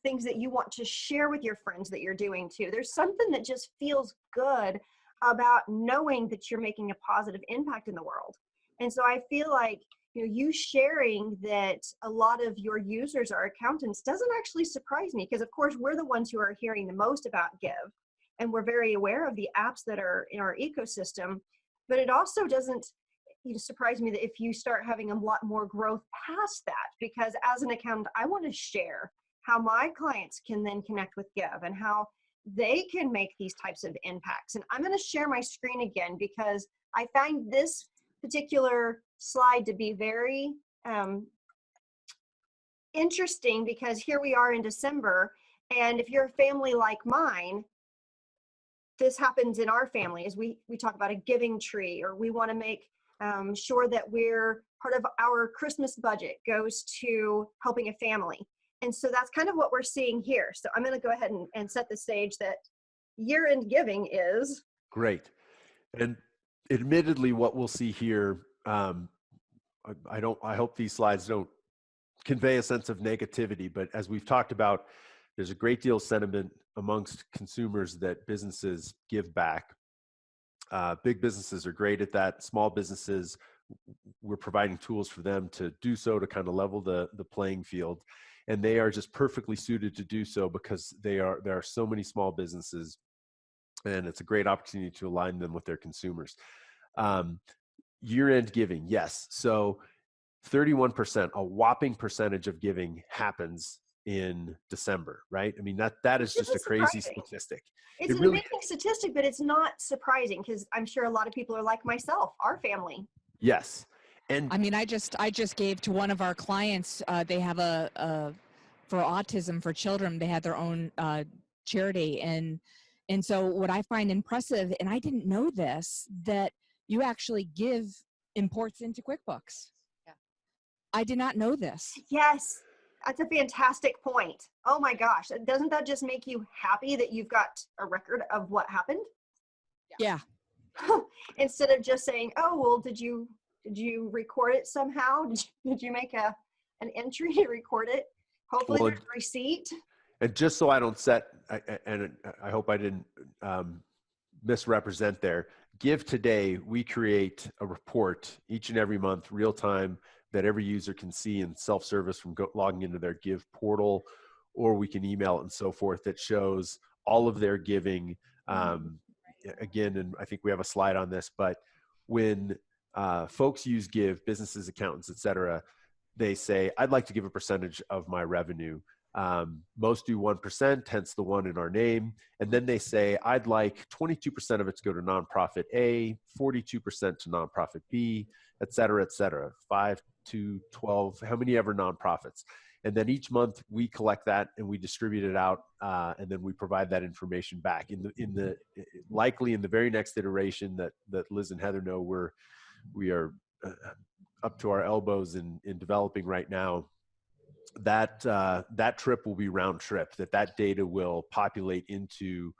things that you want to share with your friends that you're doing too. There's something that just feels good about knowing that you're making a positive impact in the world. And so I feel like, you know, you sharing that a lot of your users are accountants doesn't actually surprise me, because of course we're the ones who are hearing the most about Give, and we're very aware of the apps that are in our ecosystem. But it also doesn't surprise me that if you start having a lot more growth past that, because as an accountant, I want to share how my clients can then connect with Give and how they can make these types of impacts. And I'm going to share my screen again because I find this particular slide to be very interesting, because here we are in December, and if you're a family like mine, this happens in our family as we talk about a giving tree, or we want to make sure that we're part of our Christmas budget goes to helping a family. And so that's kind of what we're seeing here. So I'm going to go ahead and set the stage that year-end giving is. Great. And admittedly, what we'll see here, I hope these slides don't convey a sense of negativity, but as we've talked about, there's a great deal of sentiment amongst consumers that businesses give back. Big businesses are great at that. Small businesses, we're providing tools for them to do so, to kind of level the playing field. And they are just perfectly suited to do so because there are so many small businesses, and it's a great opportunity to align them with their consumers. Year-end giving, yes. So 31%, a whopping percentage of giving happens in December, right? I mean, that is just a crazy statistic. It's an amazing statistic, but it's not surprising because I'm sure a lot of people are like myself, our family. Yes. And I mean, I just gave to one of our clients, they have for autism for children, they had their own charity. And so what I find impressive, and I didn't know this, that you actually give imports into QuickBooks. Yeah. I did not know this. Yes. That's a fantastic point. Oh my gosh. Doesn't that just make you happy that you've got a record of what happened? Yeah. Instead of just saying, oh, well, did you record it somehow? Did you make an entry to record it? Hopefully there's a receipt. And just so I don't and I hope I didn't misrepresent there, Give Today, we create a report each and every month, real time, that every user can see in self-service from logging into their Give portal, or we can email it and so forth, that shows all of their giving. Again, and I think we have a slide on this, but when folks use Give, businesses, accountants, et cetera, they say, I'd like to give a percentage of my revenue. Most do 1%, hence the one in our name. And then they say, I'd like 22% of it to go to nonprofit A, 42% to nonprofit B, et cetera, 5 to 12, how many ever nonprofits. And then each month we collect that and we distribute it out, and then we provide that information back. Likely in the very next iteration that Liz and Heather know we are up to our elbows in developing right now, that trip will be round trip, that data will populate into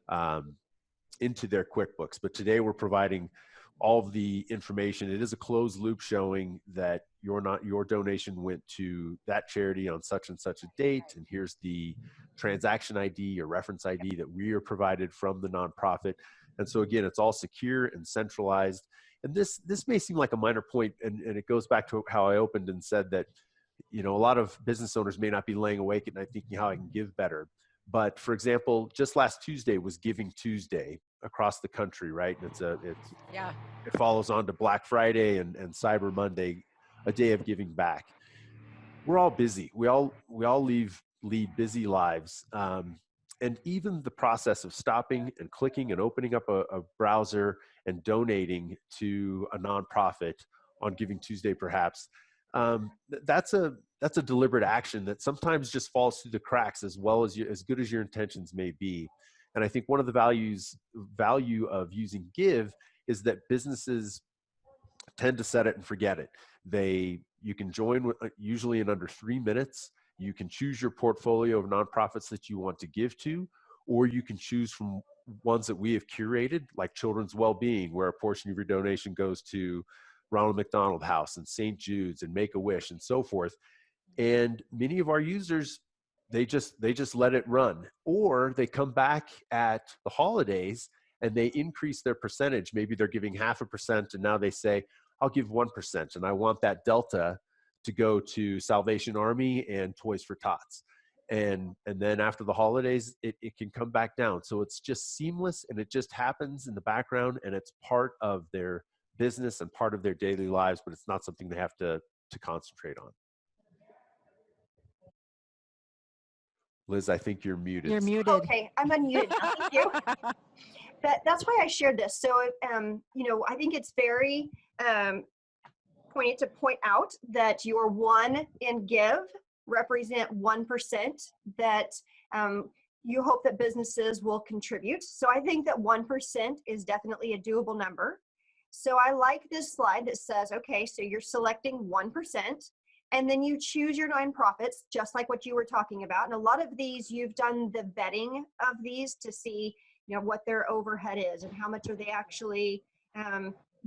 their QuickBooks. But today we're providing all of the information. It is a closed loop showing that your donation went to that charity on such and such a date, and here's the transaction ID or reference ID that we are provided from the nonprofit. And so again, it's all secure and centralized. And this may seem like a minor point, and it goes back to how I opened and said that, a lot of business owners may not be laying awake at night thinking how I can give better. But for example, just last Tuesday was Giving Tuesday across the country, right? And it follows on to Black Friday and Cyber Monday, a day of giving back. We're all busy. We all lead busy lives. And even the process of stopping and clicking and opening up a browser and donating to a nonprofit on Giving Tuesday, perhaps, that's a deliberate action that sometimes just falls through the cracks, as well as as good as your intentions may be. And I think one of the value of using Give is that businesses tend to set it and forget it. You can join usually in under 3 minutes. You can choose your portfolio of nonprofits that you want to give to, or you can choose from ones that we have curated, like Children's Wellbeing, where a portion of your donation goes to Ronald McDonald House and St. Jude's and Make-A-Wish and so forth. And many of our users, they just let it run, or they come back at the holidays and they increase their percentage. Maybe they're giving 0.5%, and now they say, I'll give 1%, and I want that delta to go to Salvation Army and Toys for Tots. And then after the holidays, it can come back down. So it's just seamless, and it just happens in the background, and it's part of their business and part of their daily lives, but it's not something they have to concentrate on. Liz, I think you're muted. You're muted. Okay, I'm unmuted now. Thank you. That's why I shared this. So, I think it's very poignant to point out that your 1 in Give represent 1% that you hope that businesses will contribute. So I think that 1% is definitely a doable number. So I like this slide that says, okay, so you're selecting 1%, and then you choose your nonprofits, just like what you were talking about. And a lot of these, you've done the vetting of these to see, what their overhead is and how much are they actually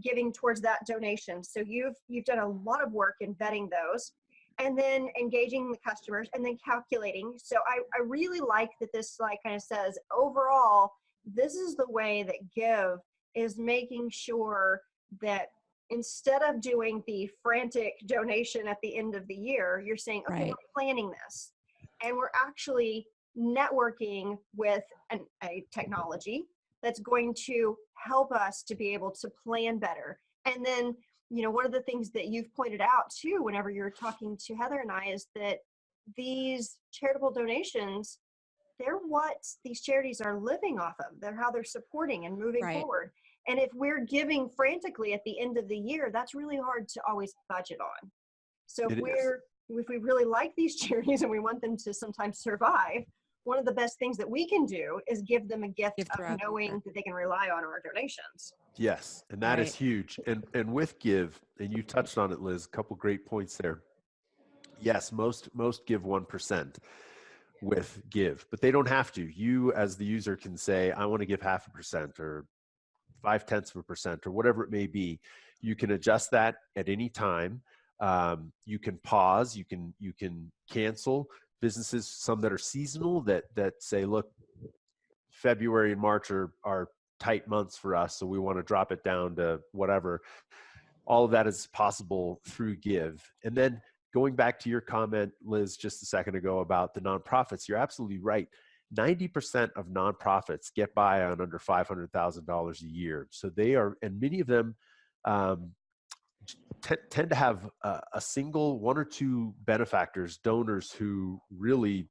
giving towards that donation. So you've done a lot of work in vetting those, and then engaging the customers, and then calculating. So I really like that this slide kind of says, overall, this is the way that Give is making sure that instead of doing the frantic donation at the end of the year, you're saying, okay, Right. we're planning this, and we're actually networking with a technology that's going to help us to be able to plan better. And then, one of the things that you've pointed out too, whenever you're talking to Heather and I, is that these charitable donations, they're what these charities are living off of. They're how they're supporting and moving Right. forward. And if we're giving frantically at the end of the year, that's really hard to always budget on. So if we really like these charities and we want them to sometimes survive, one of the best things that we can do is give them a gift Give of throughout the knowing year. that they can rely on our donations. Yes, and that is Right. huge. And with Give, and you touched on it, Liz, a couple great points there. Yes, most give 1% with Give, but they don't have to. You as the user can say, I want to give 0.5% or 0.5% or whatever it may be. You can adjust that at any time. You can pause, you can cancel. Businesses, some that are seasonal, that say, look, February and March are tight months for us, so we want to drop it down to whatever. All of that is possible through Give. And then going back to your comment, Liz, just a second ago about the nonprofits, you're absolutely right. 90% of nonprofits get by on under $500,000 a year. So they are, and many of them tend to have a single, 1 or 2 benefactors, donors who really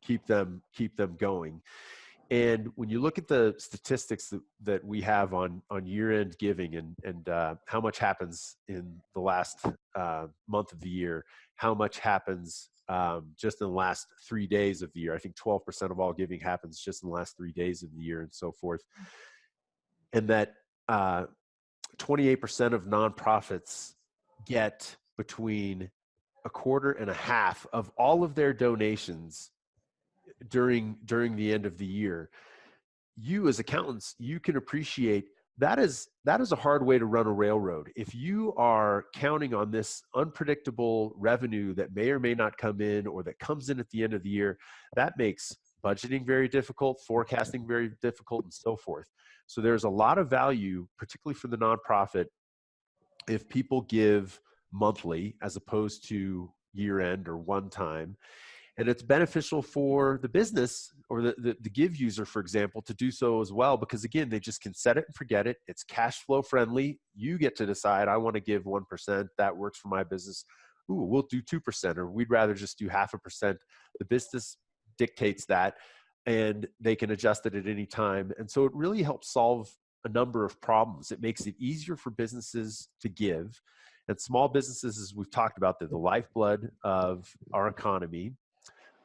keep them going. And when you look at the statistics that we have on year-end giving and how much happens in the last month of the year, how much happens just in the last 3 days of the year. I think 12% of all giving happens just in the last 3 days of the year and so forth. And that 28% of nonprofits get between 1/4 and 1/2 of all of their donations during the end of the year. You as accountants, you can appreciate that is a hard way to run a railroad. If you are counting on this unpredictable revenue that may or may not come in, or that comes in at the end of the year, that makes budgeting very difficult, forecasting very difficult, and so forth. So there's a lot of value, particularly for the nonprofit, if people give monthly as opposed to year end or one time. And it's beneficial for the business or the Give user, for example, to do so as well, because again, they just can set it and forget it. It's cash flow friendly. You get to decide, I want to give 1%. That works for my business. Ooh, we'll do 2%, or we'd rather just do 0.5%. The business dictates that, and they can adjust it at any time. And so it really helps solve a number of problems. It makes it easier for businesses to give. And small businesses, as we've talked about, they're the lifeblood of our economy.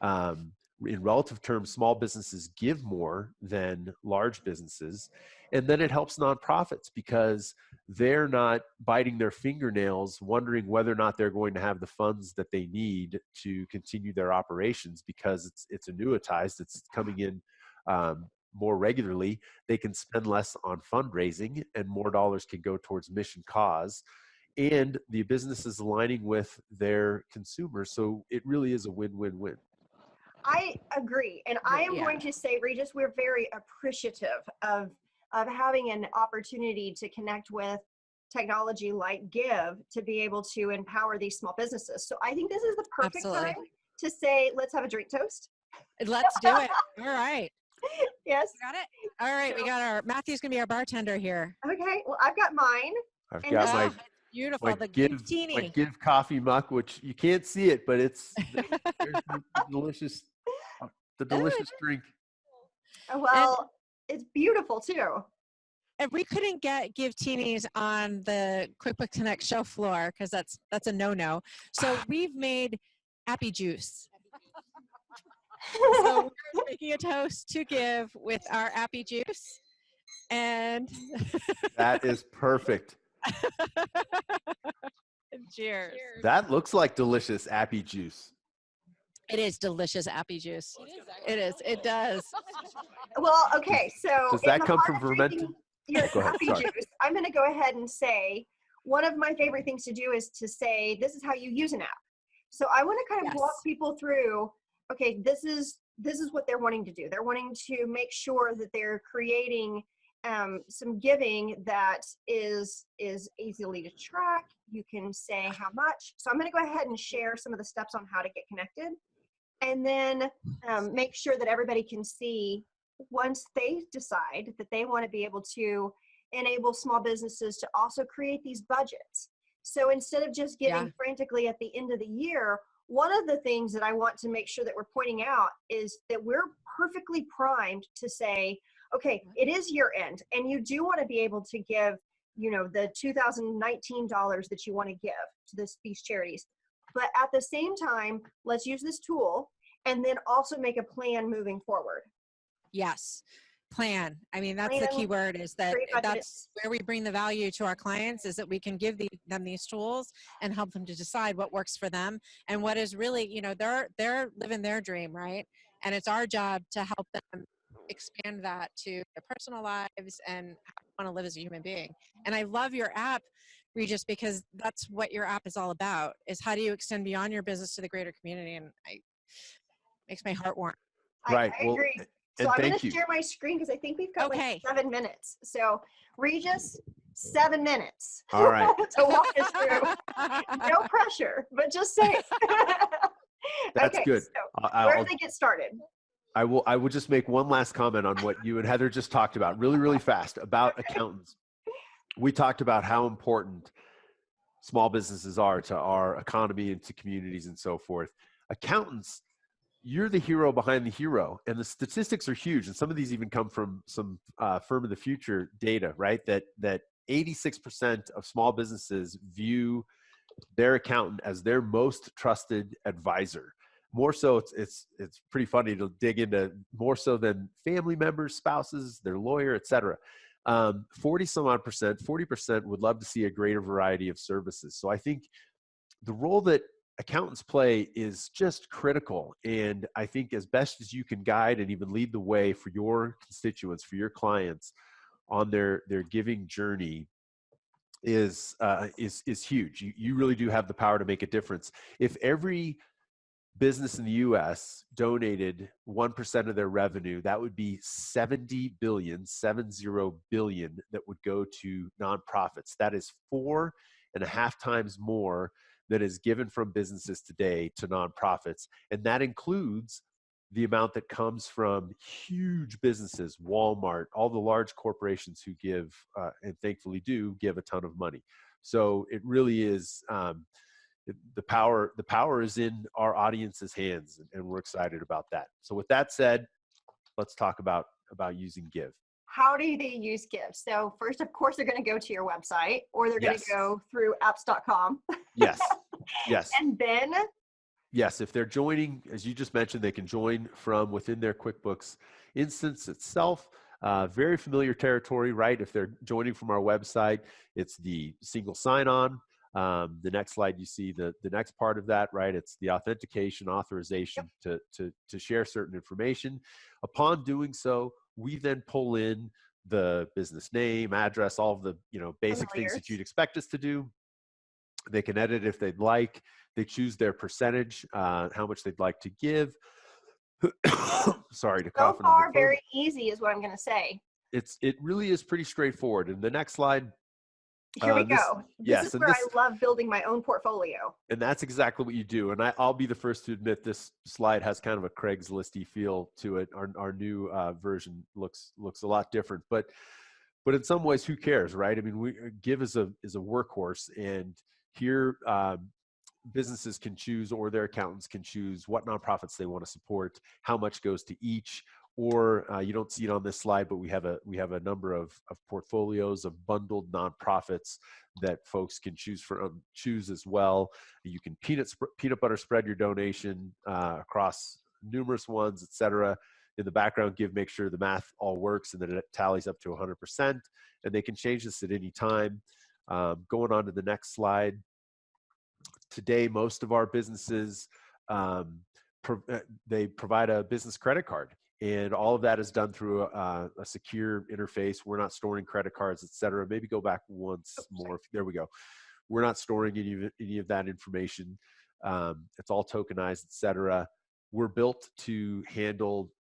In relative terms, small businesses give more than large businesses. And then it helps nonprofits because they're not biting their fingernails wondering whether or not they're going to have the funds that they need to continue their operations, because it's annuitized, it's coming in more regularly. They can spend less on fundraising, and more dollars can go towards mission cause. And the business is aligning with their consumers. So it really is a win-win-win. I agree. And I am going to say, Regis, we're very appreciative of having an opportunity to connect with technology like Give to be able to empower these small businesses. So I think this is the perfect time to say, let's have a drink toast. Let's do it. All right. Yes. Got it? All right. We got Matthew's going to be our bartender here. Okay. Well, I've got mine. I've got my beautiful. My Give coffee muck, which you can't see it, but there's the delicious drink. Well, it's beautiful too. And we couldn't get Give Teenies on the QuickBooks Connect show floor because that's a no-no. So we've made Appy Juice. So we're making a toast to Give with our Appy Juice. And that is perfect. Cheers. That looks like delicious Appy Juice. It is delicious Appy Juice. It is. It does. Well, okay. So does that come from fermented? Your Appy Juice. I'm going to go ahead and say one of my favorite things to do is to say this is how you use an app. So I want to kind of walk people through. Okay, this is what they're wanting to do. They're wanting to make sure that they're creating some giving that is easily to track. You can say how much. So I'm going to go ahead and share some of the steps on how to get connected, and then make sure that everybody can see once they decide that they want to be able to enable small businesses to also create these budgets. So instead of just giving frantically at the end of the year, one of the things that I want to make sure that we're pointing out is that we're perfectly primed to say, okay, it is year end, and you do want to be able to give, the $2019 that you want to give to these charities. But at the same time, let's use this tool and then also make a plan moving forward. Yes. Plan. I mean, that's the key word, is that's where we bring the value to our clients, is that we can give them these tools and help them to decide what works for them and what is really, they're living their dream, right? And it's our job to help them expand that to their personal lives and how they want to live as a human being. And I love your app, Regis, because that's what your app is all about, is how do you extend beyond your business to the greater community? And it makes my heart warm. Right. I agree. So I'm going to share my screen because I think we've got like 7 minutes. So Regis, 7 minutes. All right. To walk us through. No pressure, but just say. That's good. So where do they get started? I will just make one last comment on what you and Heather just talked about, really, really fast, about accountants. We talked about how important small businesses are to our economy and to communities and so forth. Accountants, you're the hero behind the hero, and the statistics are huge. And some of these even come from some Firm of the Future data, right? That 86% of small businesses view their accountant as their most trusted advisor. More so, it's pretty funny to dig into, more so than family members, spouses, their lawyer, et cetera. 40% would love to see a greater variety of services. So I think the role that accountants play is just critical. And I think as best as you can guide and even lead the way for your constituents, for your clients, on their giving journey is huge. You really do have the power to make a difference. If every business in the US donated 1% of their revenue, that would be 70 billion that would go to nonprofits. That is 4.5 times more that is given from businesses today to nonprofits. And that includes the amount that comes from huge businesses, Walmart, all the large corporations who give, and thankfully do, give a ton of money. So it really is, the power is in our audience's hands, and we're excited about that. So with that said, let's talk about using Give. How do they use Give? So first, of course, they're going to go to your website, or they're going to go through apps.com. Yes. Yes. And then? Yes, if they're joining, as you just mentioned, they can join from within their QuickBooks instance itself. Very familiar territory, right? If they're joining from our website, it's the single sign-on. The next slide, you see the next part of that, right? It's the authentication, authorization to share certain information. Upon doing so, we then pull in the business name, address, all of the basic things that you'd expect us to do. They can edit if they'd like. They choose their percentage, how much they'd like to give. Sorry to cough. So far, very easy is what I'm going to say. It really is pretty straightforward. And the next slide. Here we go. This is where I love building my own portfolio. And that's exactly what you do. And I'll be the first to admit this slide has kind of a Craigslist-y feel to it. Our new version looks a lot different, but in some ways, who cares, right? I mean, Give is a workhorse, and here businesses can choose, or their accountants can choose, what nonprofits they want to support, how much goes to each. Or you don't see it on this slide, but we have a number of portfolios of bundled nonprofits that folks can choose as well. You can peanut butter spread your donation across numerous ones, etc. In the background, Give make sure the math all works and that it tallies up to 100%. And they can change this at any time. Going on to the next slide. Today, most of our businesses they provide a business credit card. And all of that is done through a secure interface. We're not storing credit cards, et cetera. Maybe go back once more. There we go. We're not storing any of that information. It's all tokenized, et cetera. We're built to handle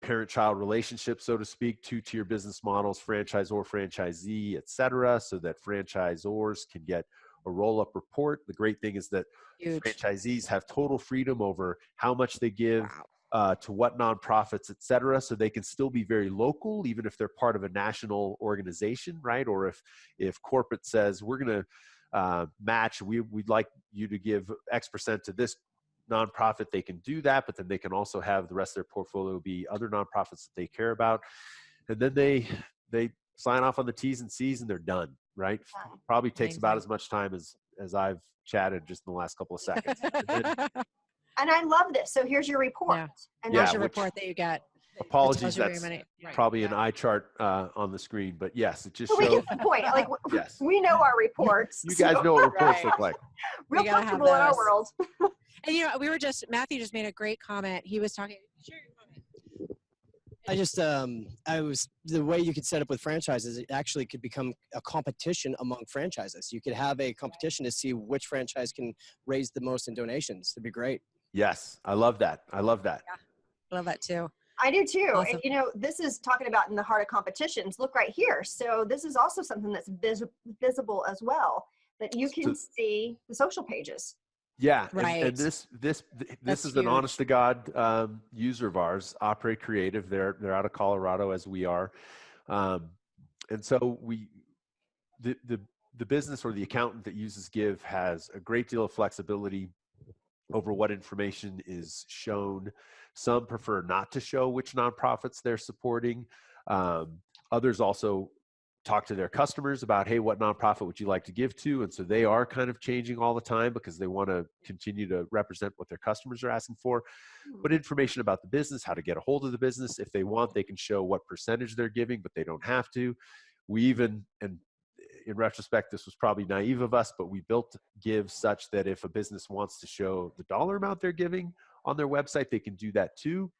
parent-child relationships, so to speak, two-tier business models, franchisor, franchisee, et cetera, so that franchisors can get a roll-up report. The great thing is that franchisees have total freedom over how much they give. To what nonprofits, et cetera, so they can still be very local, even if they're part of a national organization, right? Or if corporate says, we're going to match, we'd like you to give X% to this nonprofit, they can do that, but then they can also have the rest of their portfolio be other nonprofits that they care about. And then they sign off on the T's and C's and they're done, right? Probably takes about as much time as I've chatted just in the last couple of seconds. And I love this. So here's your report. Yeah. And here's your report that you get. Apologies, that's probably an eye chart on the screen, but yes, it just shows. We get the point. Like, we know our reports. You guys know what reports look like. Real comfortable in our world. And Matthew just made a great comment. He was talking. Share your comment. The way you could set up with franchises, it actually could become a competition among franchises. You could have a competition to see which franchise can raise the most in donations. That'd be great. Yes, I love that. I love that. Yeah, I love that too. I do too. Awesome. And this is talking about in the heart of competitions. Look right here. So this is also something that's visible as well, that you can see the social pages. Yeah, right. And this is an honest to God user of ours, Operate Creative. They're out of Colorado, as we are, and so the business or the accountant that uses Give has a great deal of flexibility over what information is shown. Some prefer not to show which nonprofits they're supporting. Others also talk to their customers about, hey, what nonprofit would you like to give to? And so they are kind of changing all the time because they want to continue to represent what their customers are asking for. But information about the business, how to get a hold of the business. If they want, they can show what percentage they're giving, but they don't have to. We even, and in retrospect, this was probably naive of us, but we built Give such that if a business wants to show the dollar amount they're giving on their website, they can do that too.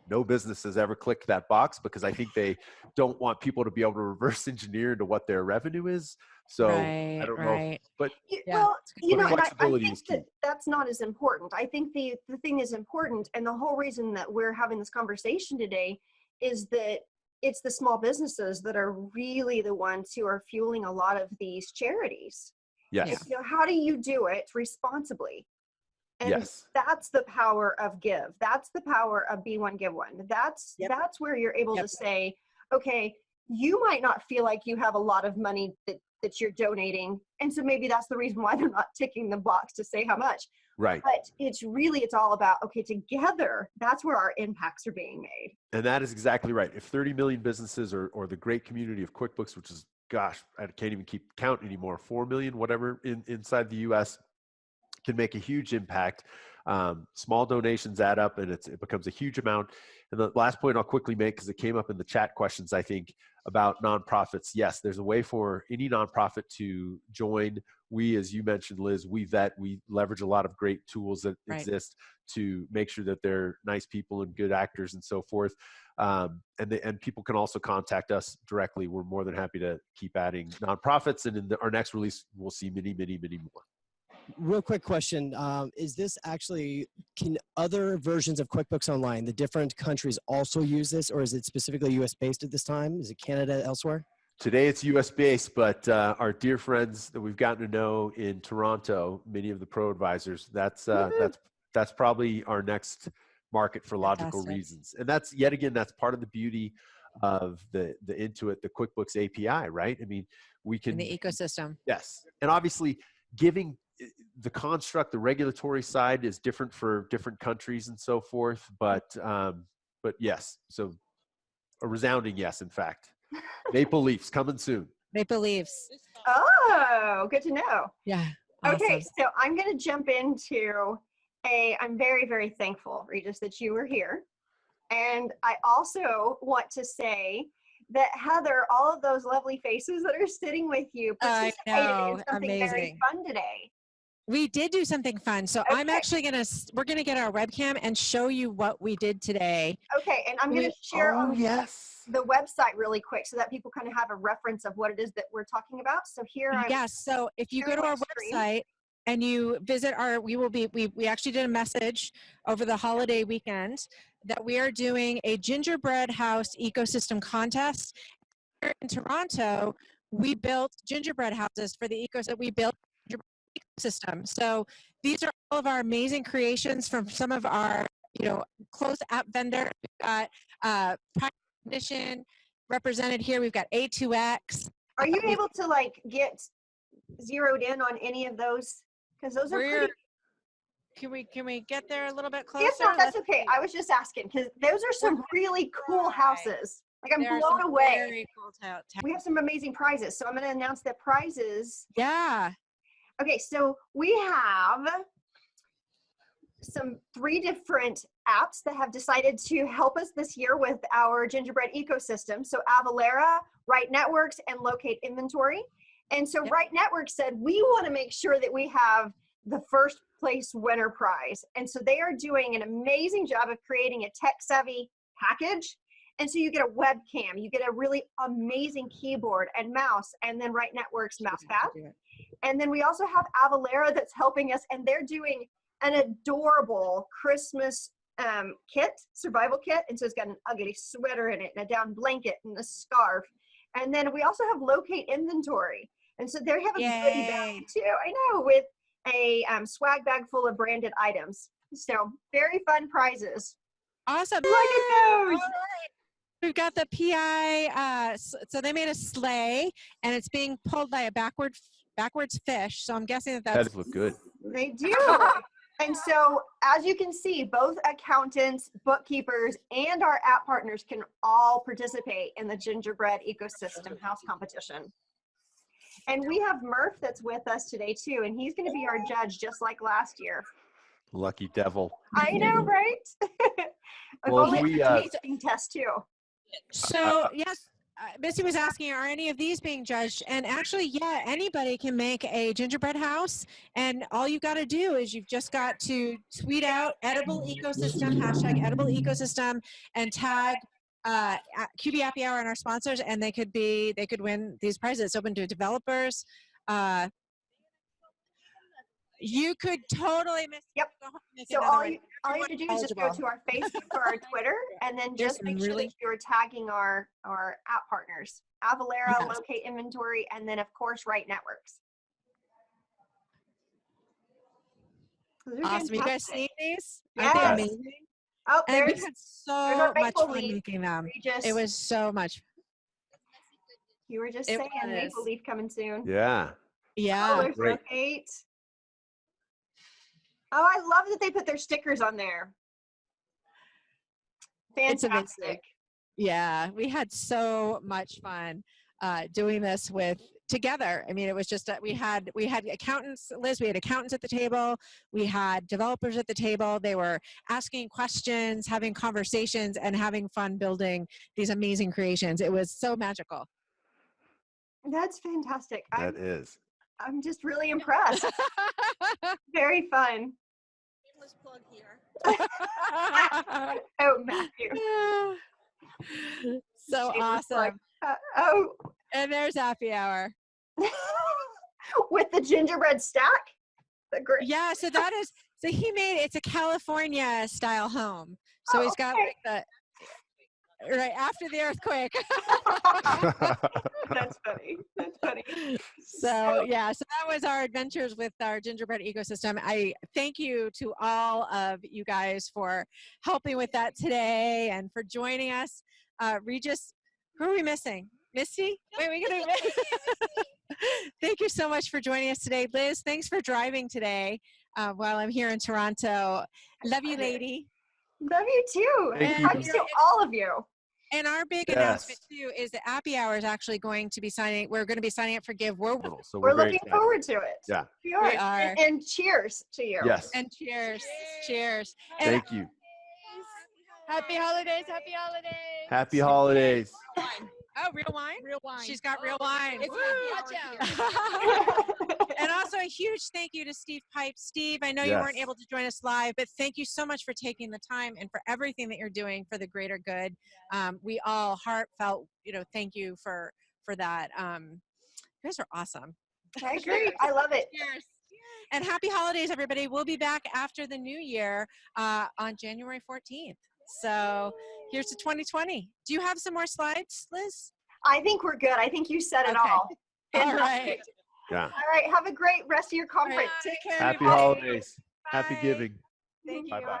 no business has ever clicked that box because I think they don't want people to be able to reverse engineer into what their revenue is. So I don't know, but Well, you know, and I flexibility think is key. that's not as important. I think the thing is important, and the whole reason that we're having this conversation today is that it's the small businesses that are really the ones who are fueling a lot of these charities. Yes. You know, how do you do it responsibly? And Yes. that's the power of Give. That's the power of Be One Give One. That's where you're able to say, okay, you might not feel like you have a lot of money that you're donating, and so maybe that's the reason why they're not ticking the box to say how much. Right. But it's all about, okay, together, that's where our impacts are being made. And that is exactly right. If 30 million businesses or the great community of QuickBooks, which is, gosh, I can't even keep count anymore, 4 million, whatever, inside the US, can make a huge impact. Small donations add up, and it becomes a huge amount. And the last point I'll quickly make, because it came up in the chat questions, I think, about nonprofits. Yes, there's a way for any nonprofit to join. We, as you mentioned, Liz, we vet, we leverage a lot of great tools that exist to make sure that they're nice people and good actors and so forth. And people can also contact us directly. We're more than happy to keep adding nonprofits. And in our next release, we'll see many, many, many more. Real quick question. Is this actually, can other versions of QuickBooks Online, the different countries also use this, or is it specifically US based at this time? Is it Canada, elsewhere? Today it's US based, but our dear friends that we've gotten to know in Toronto, many of the pro advisors, that's probably our next market for logical reasons. And that's, yet again, that's part of the beauty of the Intuit, the QuickBooks API, right? I mean, we can. In the ecosystem. Yes. And obviously giving the construct, the regulatory side is different for different countries and so forth, but yes, so a resounding yes, in fact. Maple Leafs coming soon. Maple Leafs. Oh, good to know. Yeah. Awesome. Okay, so I'm going to jump into I'm very, very thankful, Regis, that you were here. And I also want to say that Heather, all of those lovely faces that are sitting with you participated in something very fun today. We did do something fun. So I'm actually we're going to get our webcam and show you what we did today. Okay. And I'm going to share the website really quick so that people kind of have a reference of what it is that we're talking about. So here so if you go to our website and you visit we actually did a message over the holiday weekend that we are doing a gingerbread house ecosystem contest. Here in Toronto, we built gingerbread houses for the we built system. So these are all of our amazing creations from some of our, closed app vendors. We've got Edition represented here. We've got A2X. Are you able to get zeroed in on any of those? Because those are pretty. Can we get there a little bit closer? If not, that's okay. I was just asking because those are some really cool houses. I'm blown away. Very cool we have some amazing prizes. So I'm going to announce the prizes. Yeah. Okay, so we have 3 different apps that have decided to help us this year with our gingerbread ecosystem. So Avalara, Right Networks, and Locate Inventory. And so Right Networks said, we want to make sure that we have the first place winner prize. And so they are doing an amazing job of creating a tech-savvy package. And so you get a webcam, you get a really amazing keyboard and mouse, and then Right Networks mouse pad. And then we also have Avalara that's helping us, and they're doing an adorable Christmas survival kit. And so it's got an ugly sweater in it, and a down blanket, and a scarf. And then we also have Locate Inventory. And so they have a goodie bag too, I know, with a swag bag full of branded items. So very fun prizes. Awesome. Look at those. We've got the PI, so they made a sleigh, and it's being pulled by a backwards fish. So I'm guessing that look good. They do. And so, as you can see, both accountants, bookkeepers, and our app partners can all participate in the gingerbread ecosystem house competition. And we have Murph that's with us today too, and he's going to be our judge just like last year. Lucky devil. I know, right? Well, we tasting test too. So yes, Missy was asking, are any of these being judged? And actually, yeah, anybody can make a gingerbread house. And all you've got to do is you've just got to tweet out edible ecosystem, hashtag edible ecosystem, and tag QB Happy Hour and our sponsors, and they could win these prizes. It's open to developers. You could totally miss. Yep. So all you have to do is just go to our Facebook or our Twitter, and then just make sure that you're tagging our app partners, Avalara, Locate Inventory, and then of course Right Networks. Awesome. You guys see these? Yes. Aren't they amazing? Oh, and we had so much fun leaf. making them. It was so much. You were just saying Maple Leaf coming soon. Yeah. Yeah. Oh, there's Locate. Oh, I love that they put their stickers on there. Fantastic. Yeah, we had so much fun doing this together. I mean, it was just we had accountants, Liz. We had accountants at the table. We had developers at the table. They were asking questions, having conversations, and having fun building these amazing creations. It was so magical. That's fantastic. I'm just really impressed. Very fun. Shameless plug here. Oh, Matthew. So awesome. And there's Happy Hour. With the gingerbread stack? Yeah, so it's a California style home. So he's got like right after the earthquake. That's funny. So yeah, so that was our adventures with our gingerbread ecosystem. I thank you to all of you guys for helping with that today and for joining us. Regis, who are we missing? Misty? Wait, we gotta. Thank you so much for joining us today, Liz. Thanks for driving today while I'm here in Toronto. Love you, lady. Love you too. Thank you to all of you. And our big announcement too is that Happy Hour is actually going to be we're going to be signing up for Give. We're looking forward to it. Yeah. We are. And cheers to you. Yes. And cheers. And Thank you. Happy holidays. Happy holidays. Happy holidays. Oh, real wine? Real wine. She's got real wine. And also a huge thank you to Steve Pipes. Steve, I know you weren't able to join us live, but thank you so much for taking the time and for everything that you're doing for the greater good. We all heartfelt, thank you for that. You guys are awesome. I agree. I love it. Cheers. And happy holidays, everybody. We'll be back after the new year on January 14th. So here's to 2020. Do you have some more slides, Liz? I think we're good. I think you said it all. All right. Yeah. All right. Have a great rest of your conference. Take care. Happy holidays. Happy giving. Thank you. Bye-bye.